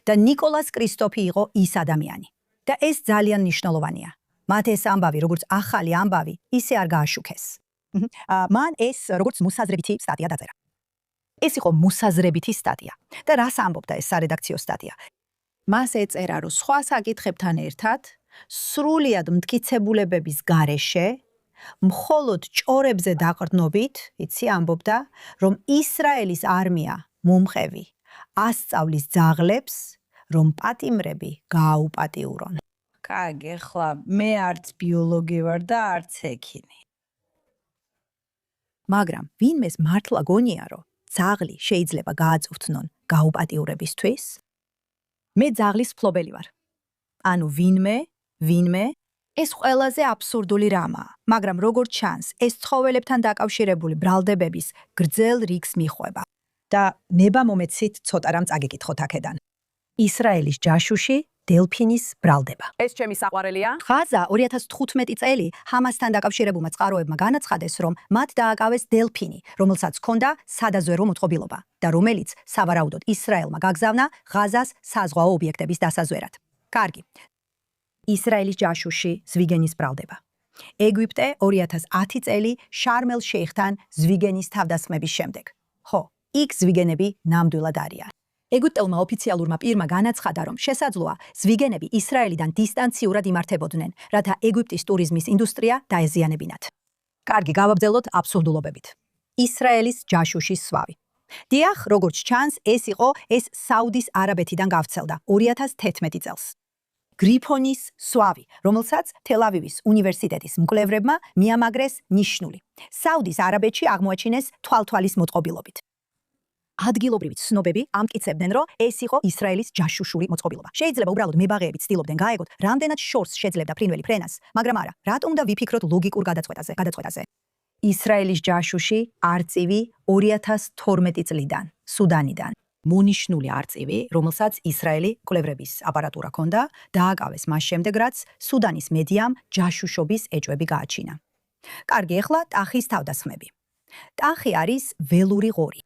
და ნიკოლას კრისტოფი იყო ის ადამიანი. და ეს ძალიან მნიშვნელოვანია. მათ ეს ამბავი, როგორც ახალი ამბავი, ისე არ გააშუქეს. მან ეს როგორც მოსაზრებითი სტატია დაწერა. ეს იყო მოსაზრებითი სტატია. და რას ამბობდა ეს სარედაქციო სტატია? მას ეწერა, რომ სხვა საკითხებთან ერთად, სრულიად მტკიცებულებების გარეშე, მხოლოდ ჭორებზე დაყრდნობით, იცი ამბობდა, რომ ისრაელის არმია მომყევი ასწავლის ძაღლებს, რომ პატიმრები გააუპატიურონ. კარგი, ახლა მე არც ბიოლოგი ვარ და არც ექიმი. მაგრამ ვინმეს მართლა გონია, რომ ძაღლი შეიძლება გააწუხნონ გაუპატიურებისთვის? მე ძაღლის მფლობელი ვარ. ანუ ვინმე ეს ყველაზე აბსურდული რამაა, მაგრამ როგორც ჩანს, ეს ცხოველებთან დაკავშირებული ბრალდებების გრძელ რიგს მიჰყვება. და ნება მომეცით ცოტა რამ წაგეკითხოთ აქედან. ისრაელის ჯაშუში დელფინის ბრალდება. ეს ჩემი საყვარელია. ღაზა 2015 წელი ჰამასთან დაკავშირებულმა წყაროებმა განაცხადეს, რომ მათ დააკავეს დელფინი, რომელსაც ჰქონდა სადაზვერო მოწყობილობა და რომელიც სავარაუდოდ ისრაელმა გაგზავნა ღაზას საზღვაო ობიექტების დასაზვერად. კარგი. ისრაელის ჯაშუში ზვიგენის ბრალდება. ეგვიპტე 2010 წელი შარმელ შეიხთან ზვიგენის თავდასხმების შემდეგ. ხო, იქ ზვიგენები ნამდვილად არიან. ეგვიპტელმა ოფიციალურმა პირმა განაცხადა, რომ შესაძლოა ზვიგენები ისრაელიდან დისტანციურად იმართებოდნენ, რათა ეგვიპტის ტურიზმის ინდუსტრია დაეზიანებინათ. კარგი, გავაბრძელოთ აბსურდულობებით. ისრაელის ჯაშუშის სვავი. დიახ, როგორც ჩანს, ეს საუდის არაბეთიდან გავრცელდა 2011 წელს. გრიფონის სვავი, რომელსაც თელ-ავივის უნივერსიტეტის მკვლევრებმა მიამაგრეს ნიშნული. საუდის არაბეთში აღმოაჩინეს თვალთვალის მოწყობილობით. ადგილობრივი ცნობები ამტკიცებდნენ, რომ ეს იყო ისრაელის ჯაშუშური მოწყობილობა. შეიძლება უბრალოდ მებაღეები ცდილობდნენ გაეგოთ, რამდენად შორს შეძლებდა ფრინველი ფრენას, მაგრამ არა, რატომ უნდა ვიფიქროთ ლოგიკურ გადაწყვეტაზე. ისრაელის ჯაშუში არწივი 2012 წლიდან, სუდანიდან. მონიშნული არწივი, რომელსაც ისრაელი მკვლევრების აპარატურა ჰქონდა, დააკავეს მას შემდეგ, რაც სუდანის მედიამ ჯაშუშობის ეჭვები გააჩინა. კარგი, ახლა ტახის თავდასხმები. ტახი არის ველური ღორი.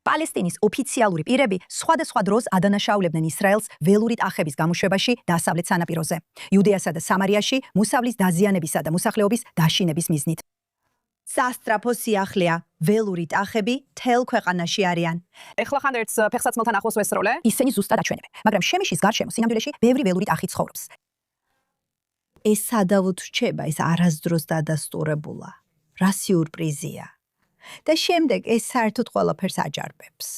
პალესტინის ოფიციალური პირები სხვადასხვა დროს ადანაშაულებდნენ ისრაელს ველური ტახების გამოშვებაში დასავლეთ სანაპიროზე, იუდეასა და სამარიაში მოსავლის დაზიანებისა და მოსახლეობის დაშინების მიზნით. სასტრაფო სიახლეა, ველური ტახები თელ ქვეყანაში არიან. ეხლა ხან ერთს ფეხსაცმელთან ახლოს ვესწროლე? ისინი ზუსტად აჩვენებენ, მაგრამ შემიშის გარშემო სინამდვილეში ბევრი ველური ტახი ცხოვრობს. ეს სადავოდ რჩება, ეს არასდროს დადასტურებულა. რა სიურპრიზია. და შემდეგ ეს საერთოდ ყველაფერს აჯარბებს.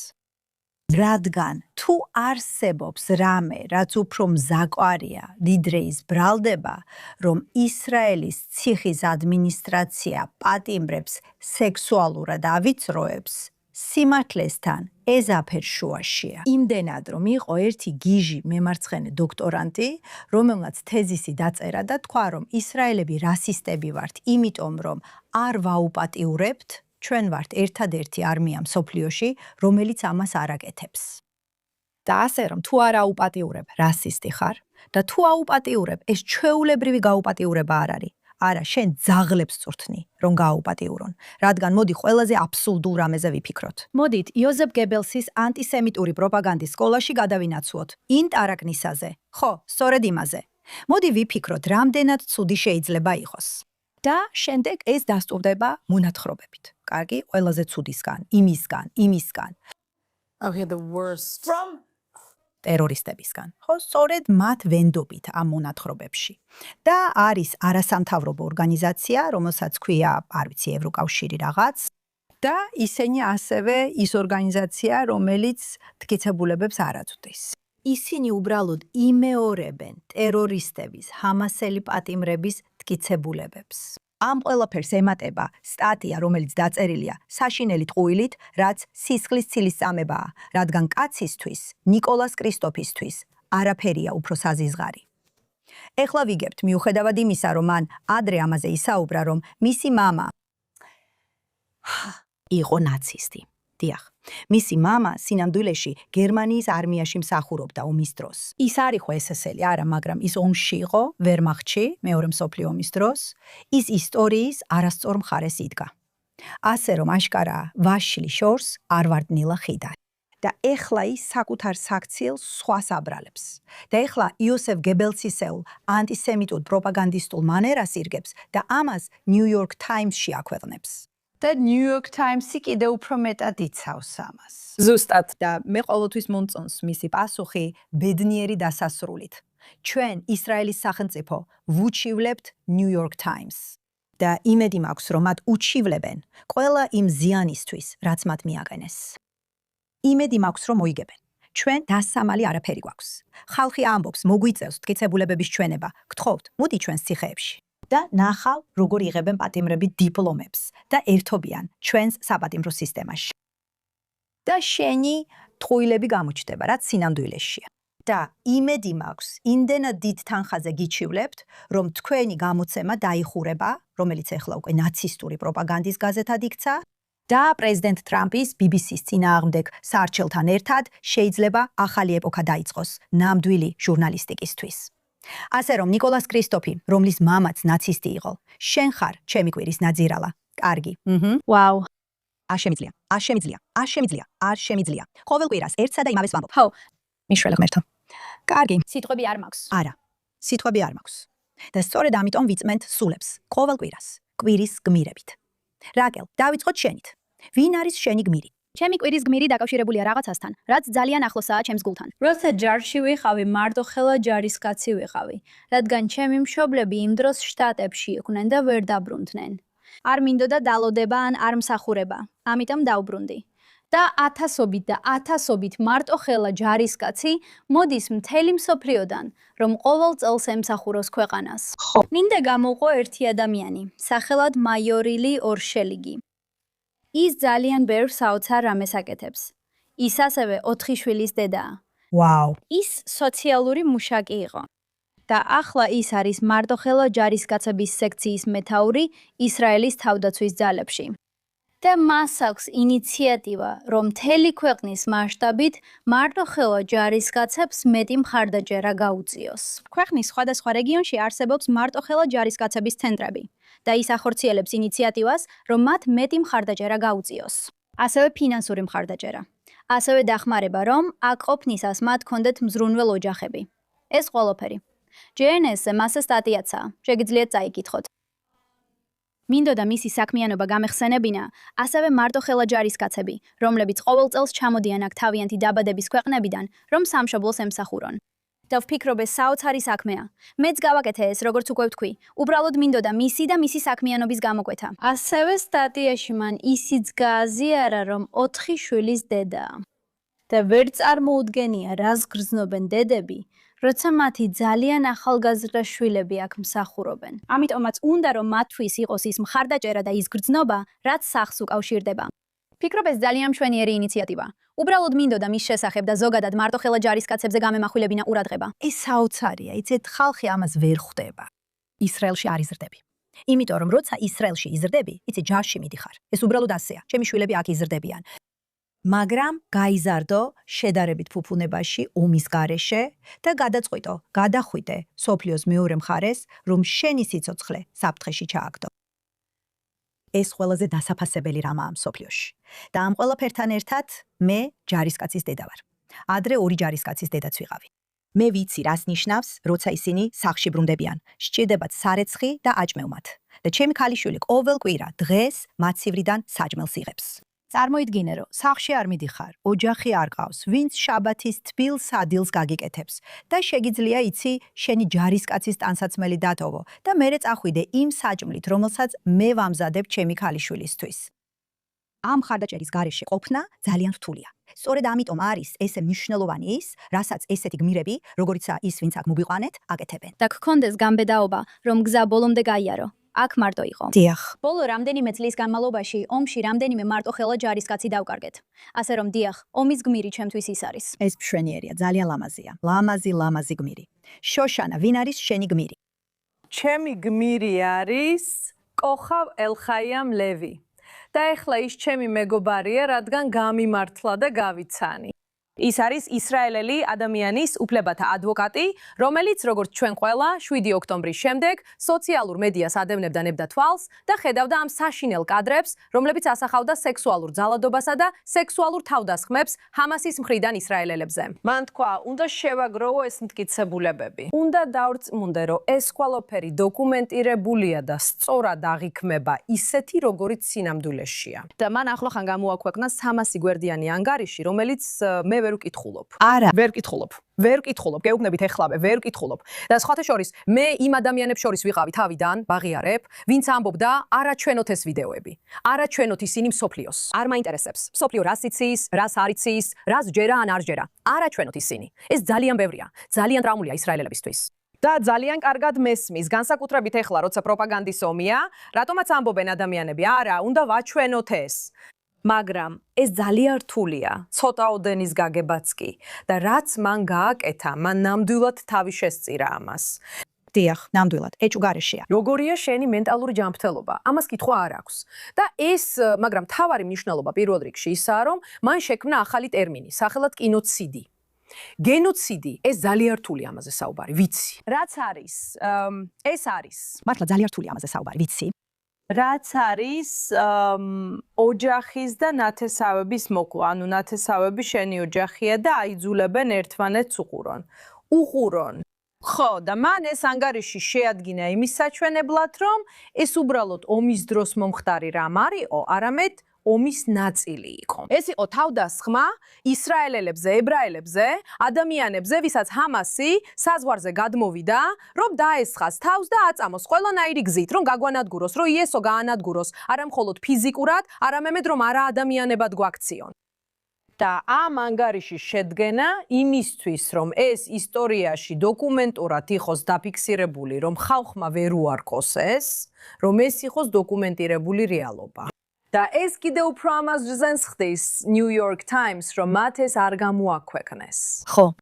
რადგან თუ არსებობს რამე, რაც უფრო მზაკვარია, დიდრეის ბრალდება, რომ ისრაელის ციხის ადმინისტრაცია პატიმრებს სექსუალურად ავიწროებს, სიმართლესთან ეზაფერ შუაშია. იმდენად, რომ იყო ერთი გიჟი მემარცხენე დოქტორანტი, რომელმაც თეზისი დაწერა და თქვა, რომ ისრაელები რასისტები ვართ, იმიტომ რომ არ ვაუპატიურებთ ჩვენ ვართ ერთადერთი არმია მსოფლიოში, რომელიც ამას არ აკეთებს. და ასე რომ თუ არ აუპატიურებ, რასისტი ხარ და თუ აუპატიურებ, ეს ჩვეულებრივი გაუპატიურება არ არის. არა, შენ ძაღლებს წვრთნი, რომ გააუპატიურონ, რადგან მოდი ყველაზე აბსურდულ რამეზე ვიფიქროთ. მოდით იოზეფ გებელსის ანტისემიტური პროპაგანდის სკოლაში გადავინაცვლოთ. ინტარაკნისაზე. ხო, სწორედ იმაზე. მოდი ვიფიქროთ, რამდენად ცუდი შეიძლება იყოს. და შემდეგ ეს დასტურდება მონათხრობებით. კარგი, ყველაზე ცუდისგან, იმისგან. Okay, the worst. From ტერორისტებისგან. ხო, სწორედ მათ ვენდობით ამ მონათხრობებში. და არის არასამთავრობო ორგანიზაცია, რომელსაც ქვია, არ ვიცი, ევროკავშირი რაღაც. და ისინი ასევე ის ორგანიზაცია, რომელიც მტკიცებულებებს არ აწვდის. ისინი უბრალოდ იმეორებენ ტერორისტების, ჰამასელი პატიმრების მტკიცებულებებს. ამ ყველაფერს ემატება სტატია, რომელიც დაწერილია საშინელი ტყუილით, რაც სისხლის ცილის წამებაა, რადგან კაცისთვის, ნიკოლას კრისტოფისთვის არაფერია უფრო საზიზღარი. ეხლა ვიგებთ, მიუხედავად იმისა, რომ მან ადრე ამაზე ისაუბრა, რომ მისი მამა იყო ნაცისტი. დიახ, მისი მამა სინამდვილეში გერმანიის არმიაში მსახურობდა ომის დროს. ის არ იყო SS-ელი, არა, მაგრამ ის ომში იყო, ვერმახტში, მეორე მსოფლიო ომის დროს, ის ისტორიის არასწორ მხარეს იდგა. ასე რომ აშკარაა, ვაშლი შორს არ ვარდნილა ხიდა. და ეხლა ის საკუთარ საქციელს სხვას აბრალებს. და ეხლა იოსეფ გებელსისეულ ანტისემიტურ პროპაგანდისტულ მანერას ირგებს და ამას New York Times-ში აქვეყნებს. და New York Times-ი კიდე უფრო მეტად იცავს ამას. ზუსტად. და მე ყოველთვის მომწონს მისი პასუხი ბედნიერი დასასრულით. ჩვენ ისრაელის სახელმწიფო ვუჩივლებთ New York Times. და იმედი მაქვს, რომ მათ უჩივლებენ ყველა იმ ზიანისთვის, რაც მათ მიაყენეს. იმედი მაქვს, რომ მოიგებენ. ჩვენ დასამალი არაფერი გვაქვს. ხალხი ამბობს, მოგვიწევს მტკიცებულებების ჩვენება. გთხოვთ, მოდი ჩვენს ციხეებში. და ნახავ, როგორ იღებენ პატიმრები დიპლომებს და ერთობიან ჩვენს საპატიმრო სისტემაში. და შენი ტყუილები გამოჩნდება, რაც სინამდვილეშია. და იმედი მაქვს, იმდენად დიდ თანხაზე გიჩივლებთ, რომ თქვენი გამოცემა დაიხურება, რომელიც ახლა უკვე ნაცისტური პროპაგანდის გაზეთად იქცა, და პრეზიდენტ ტრამპის BBC-ს წინააღმდეგ საარჩელთან ერთად შეიძლება ახალი ეპოქა დაიწყოს ნამდვილი ჟურნალისტიკისთვის. ასე რომ ნიკოლას კრისტოფი, რომლის მამაც ნაცისტი იყო, შენ ხარ ჩემი კვირის ნაძირალა. კარგი. ვაუ. არ შემიძლია. ყოველ კვირას ერთსა და იმავეს ვამბობ. ხო, მიშველე ღმერთო. კარგი. სიტყვები არ მაქვს. არა. სიტყვები არ მაქვს. და სწორედ ამიტომ ვიწმენთ სულებს. ყოველ კვირას, კვირის გმირებით. რაკელ, დავიწყოთ შენით. ვინ არის შენი გმირი? ჩემი კვირის გმირი დაკავშირებულია რაღაცასთან, რაც ძალიან ახლოსაა ჩემს გულთან. როცა ჯარში ვიყავი, მარტოხელა ჯარისკაცი ვიყავი, რადგან ჩემი მშობლები იმ დროს შტატებში იყვნენ და ვერ დაბრუნდნენ. არ მინდოდა დალოდება ან არ მსახურება. ამიტომ დაუბრუნდი. და ათასობით მარტო ხელა ჯარისკაცი მოდის მთელი მსოფლიოდან, რომ ყოველ წელს ემსახუროს ქვეყანას. მინდა გამოვყო ერთი ადამიანი, სახელად მაიორილი ორშელიგი. ის ძალიან ბევრ საოცარ რამეს აკეთებს. ის ასევე 4 შვილის დედაა. ვაუ. ის სოციალური მუშაკი იყო. და ახლა ის არის მარტოხელა ჯარისკაცების სექციის მეთაური ისრაელის თავდაცვის ძალებში. და მას აქვს ინიციატივა, რომ მთელი ქვეყნის მასშტაბით მარტოხელა ჯარისკაცებს მეტი მხარდაჭერა გაუწიოს. ქვეყნის სხვადასხვა რეგიონში არსებობს მარტოხელა ჯარისკაცების ცენტრები და ის ახორციელებს ინიციატივას, რომ მათ მეტი მხარდაჭერა გაუწიოს. ასევე ფინანსური მხარდაჭერა. ასევე დახმარება, რომ აქ ყოფნისას მათ ჰქონდეთ მზრუნველ ოჯახები. ეს ყველაფერი. JNS-ზე მასზე სტატიაცაა, შეგიძლიათ წაიკითხოთ. მინდოდა მისი საქმიანობა გამეხსენებინა, ასევე მარტოხელა ჯარისკაცები, რომლებიც ყოველ წელს ჩამოდიან აქ თავიანთი დაბადების ქვეყნებიდან, რომ სამშობლოს ემსახურონ. და ვფიქრობ, ეს საოცარი საქმეა. მეც გავაკეთე ეს, როგორც უკვე ვთქვი. უბრალოდ მინდოდა მისი და მისი საქმიანობის გამოკვეთა. ასევე სტატიაში მან ისიც გააზიარა, რომ 4 შვილის დედაა. და ვერ წარმოუდგენია, რას გრძნობენ დედები, როცა მათი ძალიან ახალგაზრდა შვილები აქ მსახურობენ. ამიტომაც უნდა, რომ მათთვის იყოს ის მხარდაჭერა და ის გრძნობა, რაც სახს უკავშირდება. ფიქრობ, ეს ძალიან მშვენიერი ინიციატივა. უბრალოდ მინდოდა მის შესახებ და ზოგადად მარტოხელა ჯარისკაცებზე გამემახვილებინა ყურადღება. ეს საოცარია, იცით, ხალხი ამას ვერ ხვდება. ისრაელში არ იზრდები. იმიტომ რომ როცა ისრაელში იზრდები, იცი ჯარში მიდიხარ. ეს უბრალოდ ასეა. ჩემი შვილები აქ იზრდებიან. მაგრამ გაიზარდო შედარებით ფუფუნებაში, ომის გარეშე და გადახვიდე სოფლიოს მეორე მხარეს, რომ შენი სიცოცხლე საფრთხეში ჩააგდო. ეს ყველაზე დასაფასებელი რამაა სოფლიოში. და ამ ყველაფერთან ერთად მე ჯარისკაცის დედა ვარ. ადრე 2 ჯარისკაცის დედაც ვიყავი. მე ვიცი, რას ნიშნავს, როცა ისინი სახლში ბრუნდებიან. სჭირდებათ სარეცხი და აჭმევმათ. და ჩემი ქალიშვილი ყოველ კვირა დღეს მაცივრიდან საჭმელს იღებს. წარმოიდგინე, რომ სახლში არ მიდიხარ, ოჯახი არ ყავს, ვინც შაბათის თბილ სადილს გაგიკეთებს და შეგიძლია იცი შენი ჯარისკაცის ტანსაცმელი დატოვო და მერე წახვიდე იმ საჭმლით, რომელსაც მე ვამზადებ ჩემი ქალიშვილისთვის. ამ მხარდაჭერის გარეშე ყოფნა ძალიან რთულია. სწორედ ამიტომ არის ესე მნიშვნელოვანი ის, რასაც ესეთი გმირები, როგორიცაა ის, ვინც აქ მოვიყვანეთ, აკეთებენ. და გქონდეს გამბედაობა, რომ გზა ბოლომდე გაიარო. აქ მარტო იყო. დიახ. ბოლო რამდენიმე წლის განმავლობაში ომში რამდენიმე მარტოხელა ჯარისკაცი დავკარგეთ. ასე რომ დიახ, ომის გმირი ჩემთვის ის არის. ეს მშვენიერია, ძალიან ლამაზია. ლამაზი გმირი. შოშანა, ვინ არის შენი გმირი? ჩემი გმირი არის კოხავ ელხაიამ ლევი. და ეხლა ის ჩემი მეგობარია, რადგან გამიმართლა და გავიცანი. ის არის ისრაელელი ადამიანის უფლებათა ადვოკატი, რომელიც როგორც ჩვენ ყველა 7 ოქტომბრის შემდეგ სოციალურ მედიას ადევნებდა ნებდა თვალს და ხედავდა ამ საშინელ კადრებს, რომლებიც ასახავდა სექსუალურ ძალადობასა და სექსუალურ თავდასხმებს ჰამასის მხრიდან ისრაელელებზე. მან თქვა, უნდა შევაგროვო ეს მტკიცებულებები. უნდა დავრწმუნდე, რომ ეს ყველაფერი დოკუმენტირებულია და სწორად აღიქმება ისეთი, როგორიც სინამდვილეშია. და მან ახლახან გამოაქვეყნა 300 გვერდიანი ანგარიში, რომელიც მე ვერ ვკითხულობ. არა, ვერ ვკითხულობ, გეუბნებით ეხლავე, ვერ ვკითხულობ. და სხვათა შორის, მე იმ ადამიანებს შორის ვიყავი თავიდან, ბაღიარებ, ვინც ამბობდა, არაჩვენოთ ეს ვიდეოები. არაჩვენოთ ისინი მსოფლიოს. არ მაინტერესებს. მსოფლიო რას იცის, რას არ იცის, რას ჯერა ან არ ჯერა. არაჩვენოთ ისინი. ეს ძალიან ბევრია, ძალიან ტრაუმულია ისრაელელებისთვის. და ძალიან კარგად მესმის, განსაკუთრებით ეხლა, როცა პროპაგანდის ომია, რატომაც ამბობენ ადამიანები, არა, უნდა ვაჩვენოთ ეს. მაგრამ ეს ძალიან რთულია, ცოტაოდენის გაგებაც კი და რაც მან გააკეთა, მან ნამდვილად თავი შესწირა ამას. დიახ, ნამდვილად, ეჭვგარეშეა. როგორია შენი მენტალური ჯანმრთელობა? ამას კითხვა არ აქვს. და ეს, მაგრამ თავარი მნიშვნელობა პირველ რიგში ისაა, რომ მან შექმნა ახალი ტერმინი, სახელად კინოციდი. გენოციდი, ეს ძალიან რთული ამაზე საუბარი, ვიცი. რაც არის, ეს არის. მართლა ძალიან რთული ამაზე საუბარი, ვიცი. რაც არის ოჯახის და ნათესავების მოკვლა, ანუ ნათესავები შენი ოჯახია და აიძულებენ ერთმანეთს უყურონ. ხო, და მან ეს ანგარიში შეადგინა იმის საჩვენებლად, რომ ეს უბრალოდ ომის დროს მომხდარი რამ არისო, არამედ ომის ნაწილი იყო. ეს იყო თავდასხმა ისრაელელებზე, ებრაელებზე, ადამიანებზე, ვისაც ჰამასი საზღვარზე გადმოვიდა, რომ დაესხას თავს და აწამოს ყველანაირი გზით, რომ გაგვანადგუროს, რომ იესო გაანადგუროს, არა მხოლოდ ფიზიკურად, არამედ რომ არაადამიანებად გვაქციონ. და ამ ანგარიშის შედგენა იმისთვის, რომ ეს ისტორიაში დოკუმენტურად იყოს დაფიქსირებული, რომ ხალხმა ვერ უარყოს ეს, რომ ეს იყოს დოკუმენტირებული რეალობა. და ეს კიდევ უფრო ამას ჟენს ხდის New York Times, რომ მათ ეს არ გამოაქვეყნეს. ხო.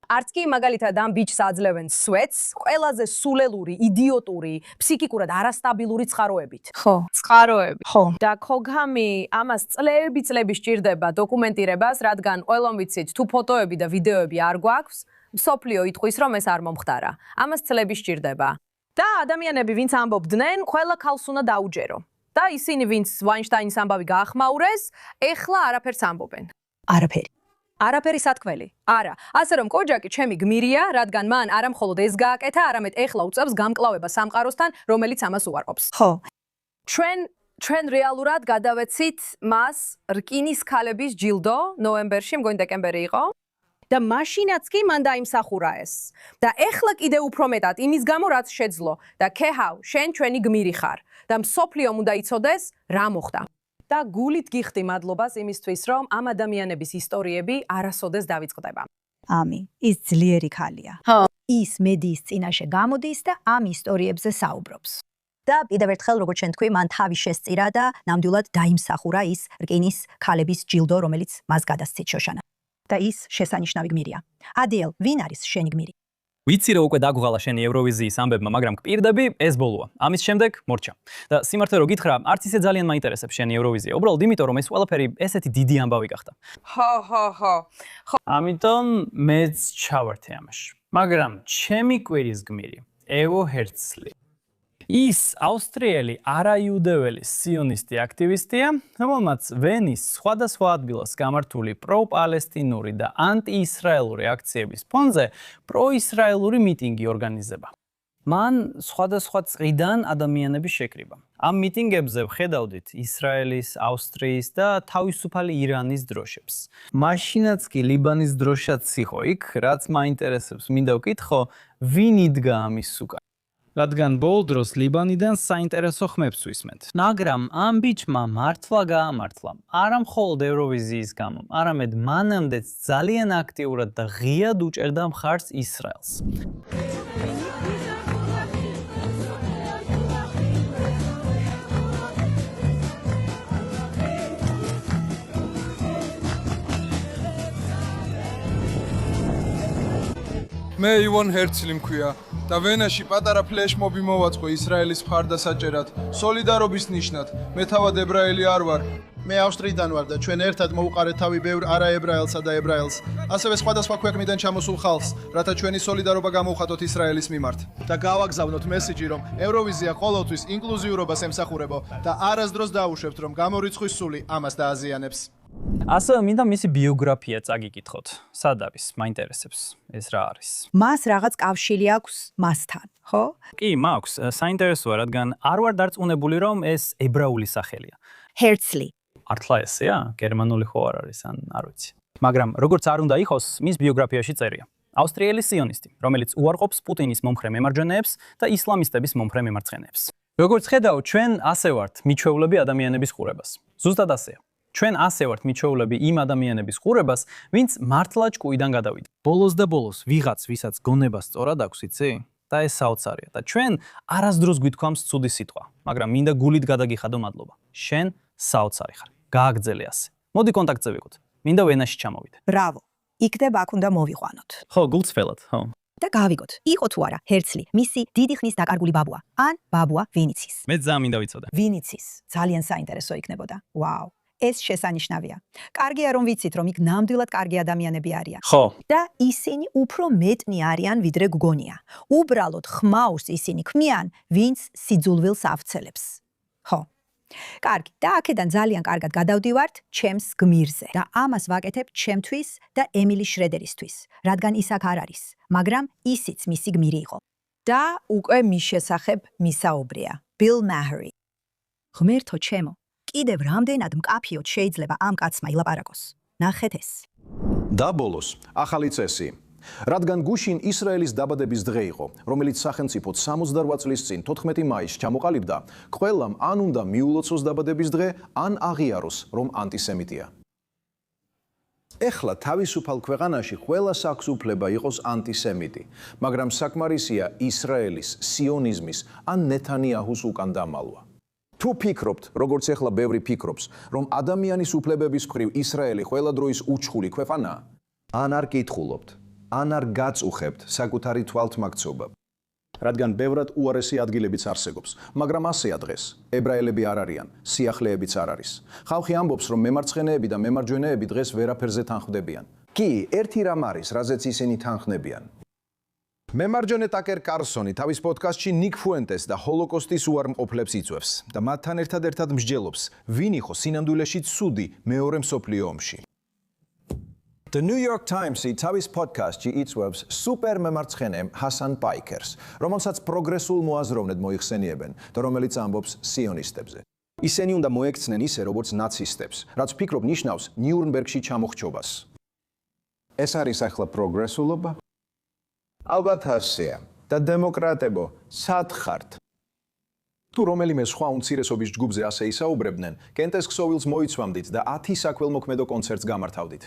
არც კი მაგალითად ამ ბიჭს აძლევენ სვეტს, ყველაზე სულელური, იდიოტური, ფსიქიკურად არასტაბილური წყაროებით. ხო. წყაროები. ხო. და ქოგამი ამას წლები სჭირდება დოკუმენტირებას, რადგან ყველამ ვიცით, თუ ფოტოები და ვიდეოები არ გვაქვს, მსოფლიო იტყვის, რომ ეს არ მომხდარა. ამას წლები სჭირდება. და ადამიანები, ვინც ამბობდნენ, ყველა ქალს უნდა დაუჯერო. და ისინი, ვინც ვაინშტაინის ამბავი გაახმაურეს, ეხლა არაფერს ამბობენ. არაფერი. არაფერი სათქმელი. არა. ასე რომ კოჯაკი ჩემი გმირია, რადგან მან არა მხოლოდ ეს გააკეთა, არამედ ეხლა უწევს გამკლავება სამყაროსთან, რომელიც ამას უარყოფს. ხო. ჩვენ რეალურად გადავეცით მას რკინის ქალების ჯილდო ნოემბერში, მგონი დეკემბერი იყო. და მაშინაც კი მან დაიმსახურა ეს. და ეხლა კიდევ უფრო მეტად იმის გამო, რაც შეძლო. და ქეჰავ, შენ ჩვენი გმირი ხარ. და მსოფლიომ უნდა იცოდეს, რა მოხდა. და გულით გიხდი მადლობას იმისთვის, რომ ამ ადამიანების ისტორიები არასოდეს დავიწყდება. ამი, ის ძლიერი ქალია. ხო. ის მედიის წინაშე გამოდის და ამ ისტორიებზე საუბრობს. და კიდევ ერთხელ, როგორც შენ თქვი, მან თავი შესწირა და ნამდვილად დაიმსახურა ის რკინის ქალების ჯილდო, რომელიც მას გადასცით შოშანა. და ის შესანიშნავი გმირია. ადიელ, ვინ არის შენი გმირი? ვიცი რომ უკვე დაგღალა შენი ევროვიზიის ამბებმა, მაგრამ გპირდები ეს ბოლოა. ამის შემდეგ მორჩა. და სიმართლე რომ გითხრა, არც ისე ძალიან მაინტერესებს შენი ევროვიზია. უბრალოდ იმიტომ რომ ეს ყველაფერი ესეთი დიდი ამბავი გახდა. ხო. ამიტომ მეც ჩავართე ამაში. მაგრამ ჩემი კვირის გმირი, ევო ჰერცლი. ის ავსტრიელი არაიუდეველი სიონისტი აქტივისტია, რომელმაც ვენის სხვადასხვა ადგილას გამართული პრო-პალესტინური და ანტი-ისრაელური აქციების ფონზე პროისრაელური მიტინგი ორგანიზება. მან სხვადასხვა წრიდან ადამიანები შეკრიბა. ამ მიტინგებზე ვხედავდით ისრაელის, ავსტრიის და თავისუფალი ირანის დროშებს. მაშინაც კი ლიბანის დროშაც იყო იქ, რაც მაინტერესებს, მინდა ვკითხო, ვინ იდგა ამის უკან. რადგან ბოლო დროს ლიბანიდან საინტერესო ხმებს ვისმენთ. მაგრამ ამ ბიჭმა მართლა გაამართლა. არა მხოლოდ ევროვიზიის გამო, არამედ მანამდეც ძალიან აქტიურად და ღიად უჭერდა მხარს ისრაელს. მე ივონ ჰერცლი მქვია და ვენაში პატარა ფლეშმობი მოვაწყო ისრაელის მხარდასაჭერად, სოლიდარობის ნიშნად. მე თავად ებრაელი არ ვარ. მე ავსტრიიდან ვარ და ჩვენ ერთად მოუყარეთ თავი ბევრ არაებრაელსა და ებრაელს, ასევე სხვადასხვა ქვეყნიდან ჩამოსულ ხალხს, რათა ჩვენი სოლიდარობა გამოვხატოთ ისრაელის მიმართ. და გავაგზავნოთ მესიჯი, რომ ევროვიზია ყოველთვის ინკლუზიურობას ემსახურებო და არასდროს დაუშვებთ, რომ გამორიცხვის სული ამას დააზიანებს. ასე მინდა მისი ბიოგრაფია წაგიკითხოთ. სად არის? მაინტერესებს ეს რა არის? მას რაღაც კავშირი აქვს მასთან, ხო? კი, მაქვს. საინტერესოა, რადგან არ ვარ დარწმუნებული, რომ ეს ებრაული სახელია. ჰერცლი. მართლა ესეა? გერმანული ხო არ არის, ან არ ვიცი. მაგრამ როგორც არ უნდა იყოს, მის ბიოგრაფიაში წერია. ავსტრიელი სიონისტი, რომელიც უარყოფს პუტინის მომხრე მემარჯვენეებს და ისლამისტების მომხრე მემარცხენეებს. როგორც ხედავ, ჩვენ ასე ვართ მიჩვეულები ადამიანების ყურებას. ზუსტად ასეა. ჩვენ ასე ვართ მიჩვეულები იმ ადამიანების ყურებას, ვინც მართლა ჭკუიდან გადავიდა. ბოლოს და ბოლოს ვიღაც, ვისაც გონება სწორად აქვს, იცი? და ეს საოცარია. და ჩვენ არასდროს გვითქვამს ცუდი სიტყვა, მაგრამ მინდა გულით გადაგიხადო მადლობა. შენ საოცარი ხარ. გააგრძელე ასე. მოდი კონტაქტზე ვიყოთ. მინდა ვენაში ჩამოვიდე. ბრავო. იქნებ აქ უნდა მოვიყვანოთ. ხო, გულწრფელად, ხო. და გავიგოთ, იყო თუ არა ჰერცლი მისი დიდი ხნის დაკარგული ბაბუა, ან ბაბუა ვინიცის. მე ძალიან მინდა ვიცოდე. ვინიცის ძალიან საინტერესო იქნებოდა. ვაუ. ეს შესანიშნავია. კარგია რომ ვიცით, რომ იქ ნამდვილად კარგი ადამიანები არიან. ხო. და ისინი უფრო მეტნი არიან, ვიდრე გგონია. უბრალოდ ხმაურს ისინი ქმნიან, ვინც სიძულვილს ავცელებს. ხო. კარგი, და აქედან ძალიან კარგად გადავდივართ ჩემს გმირზე. და ამას ვაკეთებ ჩემთვის და ემილი შრედერისთვის, რადგან ის აქ არ არის, მაგრამ ისიც მისი გმირი იყო. და უკვე მის შესახებ მისაუბრია. Bill Maher. ღმერთო ჩემო, კიდევ რამდენად მკაფიოდ შეიძლება ამ კაცმა ილაპარაკოს. ნახეთ ეს. და ბოლოს, ახალი წესი. რადგან გუშინ ისრაელის დაბადების დღე იყო, რომელიც სახელმწიფოდ 68 წლის წინ 14 მაისს ჩამოყალიბდა, ყველამ ან უნდა მიულოცოს დაბადების დღე, ან აღიაროს, რომ ანტისემიტია. ეხლა თავისუფალ ქვეყანაში ყველას აქვს უფლება იყოს ანტისემიტი, მაგრამ საკმარისია ისრაელის, სიონიზმის ან ნეთანიაჰუს უკან დამალვა. თუ ფიქრობთ, როგორც ეხლა ბევრი ფიქრობს, რომ ადამიანის უფლებების მხრივ ისრაელი ყველა დროის უჩხული ქვეყანაა, ან არ კითხულობთ, ან არ გაწუხებთ საკუთარი თვალთმაქცობა. რადგან ბევრად უარესი ადგილებიც არსებობს, მაგრამ ასეა დღეს. ებრაელები არ არიან, სიახლეებიც არ არის. ხალხი ამბობს, რომ მემარცხენეები და მემარჯვენეები დღეს ვერაფერზე თანხმდებიან. კი, ერთი რამ არის, რაზეც ისინი თანხმდებიან. მემარჯვენე ტაკერ კარლსონი თავის პოდკასტში ნიკ ფუენტეს და ჰოლოკოსტის უარმყოფლებს იწვევს და მათთან ერთად მსჯელობს, ვინ იყო სინამდვილეში ცუდი მეორე მსოფლიო ომში. The New York Times-ი თავის პოდკასტში იწვევს სუპერ მემარცხენე ჰასან პაიკერს, რომელსაც პროგრესულ მოაზროვნედ მოიხსენიებენ და რომელიც ამბობს სიონისტებზე. ისინი უნდა მოექცნენ ისე, როგორც ნაცისტებს, რაც ფიქრობ ნიშნავს ნიურნბერგში ჩამოხრჩობას. ეს არის ახლა პროგრესულობა? ალბათ ასეა. და დემოკრატებო, სად ხართ? თუ რომელიმე სხვა უმცირესობის ჯგუფზე ასე ისაუბრებდნენ, კენტეს ქსოვილს მოიცვამდით და 10 საქველმოქმედო კონცერტს გამართავდით.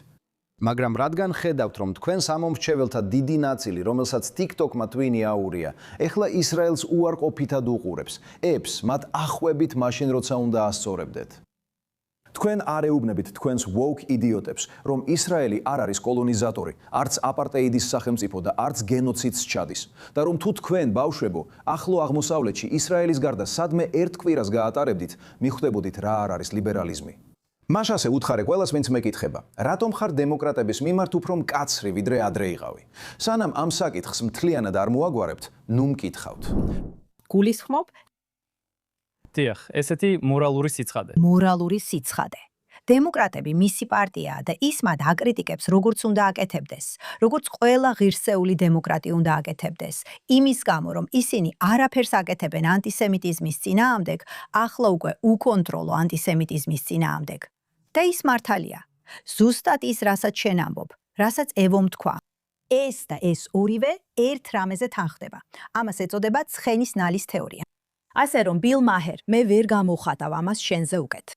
მაგრამ რადგან ხედავთ, რომ თქვენს ამომრჩეველთა დიდი ნაწილი, რომელსაც TikTok-მა twin-ი აურია, ეხლა ისრაელს უარყოფითად უყურებს, ებს მათ ახვებით მაშინ როცა უნდა ასწორებდეთ. თქვენ არ ეუბნებით თქვენს woke იდიოტებს, რომ ისრაელი არ არის კოლონიზატორი, არც აპარტეიდის სახელმწიფო და არც გენოციდს ჩადის და რომ თუ თქვენ ბავშვებო, ახლო აღმოსავლეთში ისრაელის გარდა სადმე ერთ კვირას გაატარებდით, მიხვდებოდით რა არ არის ლიბერალიზმი. მაშასე უთხარე ყველას, ვინც მეკითხება, რატომ ხარ დემოკრატების მიმართ უფრო მკაცრი, ვიდრე ადრე იყავი? სანამ ამ საკითხს მთლიანად არ მოაგვარებთ, ნუ მკითხავთ. გულისხმობ დიახ, ესეთი მორალური სიცხადე. მორალური სიცხადე. დემოკრატები მისი პარტიაა და ის მათ აკრიტიკებს, როგორც უნდა აკეთებდეს, როგორც ყველა ღირსეული დემოკრატი უნდა აკეთებდეს. იმის გამო, რომ ისინი არაფერს აკეთებენ ანტისემიტიზმის წინააღმდეგ, ახლა უკვე უკონტროლო ანტისემიტიზმის წინააღმდეგ. და ის მართალია. ზუსტად ის, რასაც შენ ამბობ, რასაც ევომ თქვა. ეს და ეს ორივე ერთ რამეზე თანხდება. ამას ეწოდება ცხენის ნალის თეორია. ასე რომ ბილ მაჰერ, მე ვერ გამოვხატავ ამას შენზე უკეთ.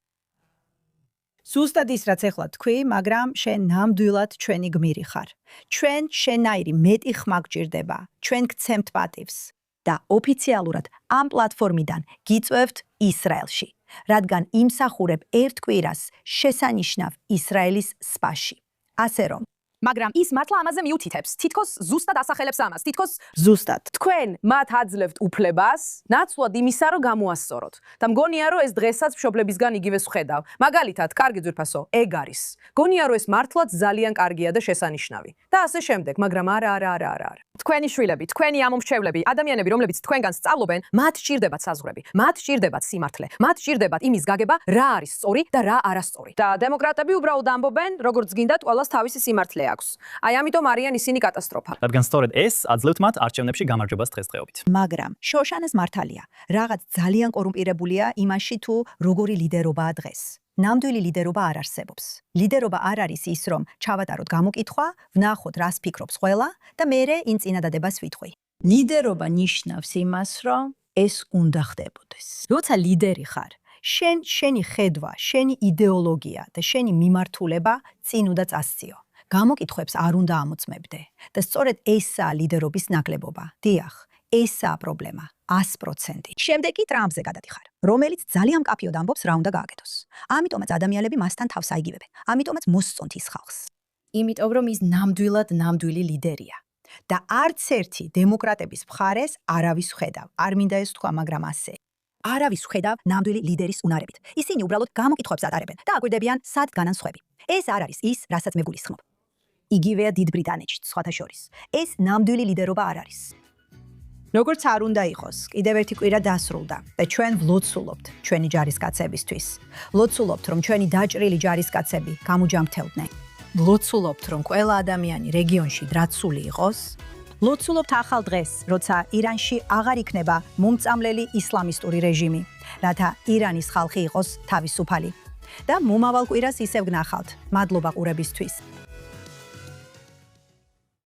ზუსტად ის, რაც ეხლა თქვი, მაგრამ შენ ნამდვილად ჩვენი გმირი ხარ. ჩვენ შენაირი მეტი ხმა გჭირდება, ჩვენ გცემთ პატივს და ოფიციალურად ამ პლატფორმიდან გიწვევთ ისრაელში, რადგან იმსახურებ ერთ კვირას შესანიშნავ ისრაელის სპაში. ასე რომ მაგრამ ის მართლა ამაზე მიუთითებს, თითქოს ზუსტად ასახელებს ამას, თითქოს ზუსტად. თქვენ მათ აძლევთ უფლებას, ნაცვლად იმისა, რომ გამოასწოროთ. და მგონია, რომ ეს დღესაც მშობლებისგან იგივეს ვხედავ. მაგალითად, კარგი ძვირფასო, ეგ არის. გონია, რომ ეს მართლაც ძალიან კარგია და შესანიშნავი. და ასე შემდეგ, მაგრამ არა. თქვენი შვილები, თქვენი ამომრჩევლები, ადამიანები, რომლებიც თქვენგან სწავლობენ, მათ სჭირდებათ საზღვრები, მათ სჭირდებათ სიმართლე, მათ სჭირდებათ იმის გაგება, რა არის სწორი და რა არასწორი. და დემოკრატები უბრალოდ ამბობენ, როგორც გინდათ, ყველას თავისი სიმართლე აქვს. აი ამიტომ არიან ისინი კატასტროფა. რადგან სწორედ ეს აძლევთ მათ არჩევნებში გამარჯვებას დღესდღეობით. მაგრამ შოშანეს მართალია, რაღაც ძალიან კორუმპირებულია იმაში, თუ როგორი ლიდერობაა დღეს. ნამდვილი ლიდერობა არ არსებობს. ლიდერობა არ არის ის, რომ ჩავატაროთ გამოკითხვა, ვნახოთ, რას ფიქრობს ყველა და მერე იმ წინადადებას ვითხვი. ლიდერობა ნიშნავს იმას, რომ ეს უნდა ხდებოდეს. როცა ლიდერი ხარ, შენი ხედვა, შენი იდეოლოგია და შენი მიმართულება წინ უნდა წასციო. გამოკითხვებს არ უნდა ამოწმებდე და სწორედ ესაა ლიდერობის ნაკლებობა. დიახ, ესაა პრობლემა. 100%. შემდეგ კი ტრამპზე გადადიხარ, რომელიც ძალიან მკაფიოდ ამბობს, რა უნდა გააკეთოს. ამიტომაც ადამიანები მასთან თავს აიგივებენ. ამიტომაც მოსწონთ ის ხალხს. იმიტომ რომ ის ნამდვილი ლიდერია. და არც ერთი დემოკრატების მხარეს არავის ვხედავ. არ მინდა ეს თქვა, მაგრამ ასე. არავის ვხედავ ნამდვილი ლიდერის უნარებით. ისინი უბრალოდ გამოკითხვებს ატარებენ და აკვირდებიან, სად განან სხვები. ეს არ არის ის, რასაც მე გულისხმობ. იგივეა დიდ ბრიტანეთში, სხვათა შორის. ეს ნამდვილი ლიდერობა არ არის. როგორც არ უნდა იყოს, კიდევ ერთი კვირა დასრულდა და ჩვენ ვლოცულობთ ჩვენი ჯარისკაცებისთვის. ვლოცულობთ, რომ ჩვენი დაჭრილი ჯარისკაცები გამუჯამრთელდნენ. ვლოცულობთ, რომ ყველა ადამიანი რეგიონში დრაცული იყოს ლოცულობთ ახალ დღეს, როცა ირანში აღარ იქნება მომწამლელი ისლამისტური რეჟიმი, რათა ირანის ხალხი იყოს თავისუფალი. და მომავალ კვირას ისევ გნახავთ. მადლობა ყურებისთვის.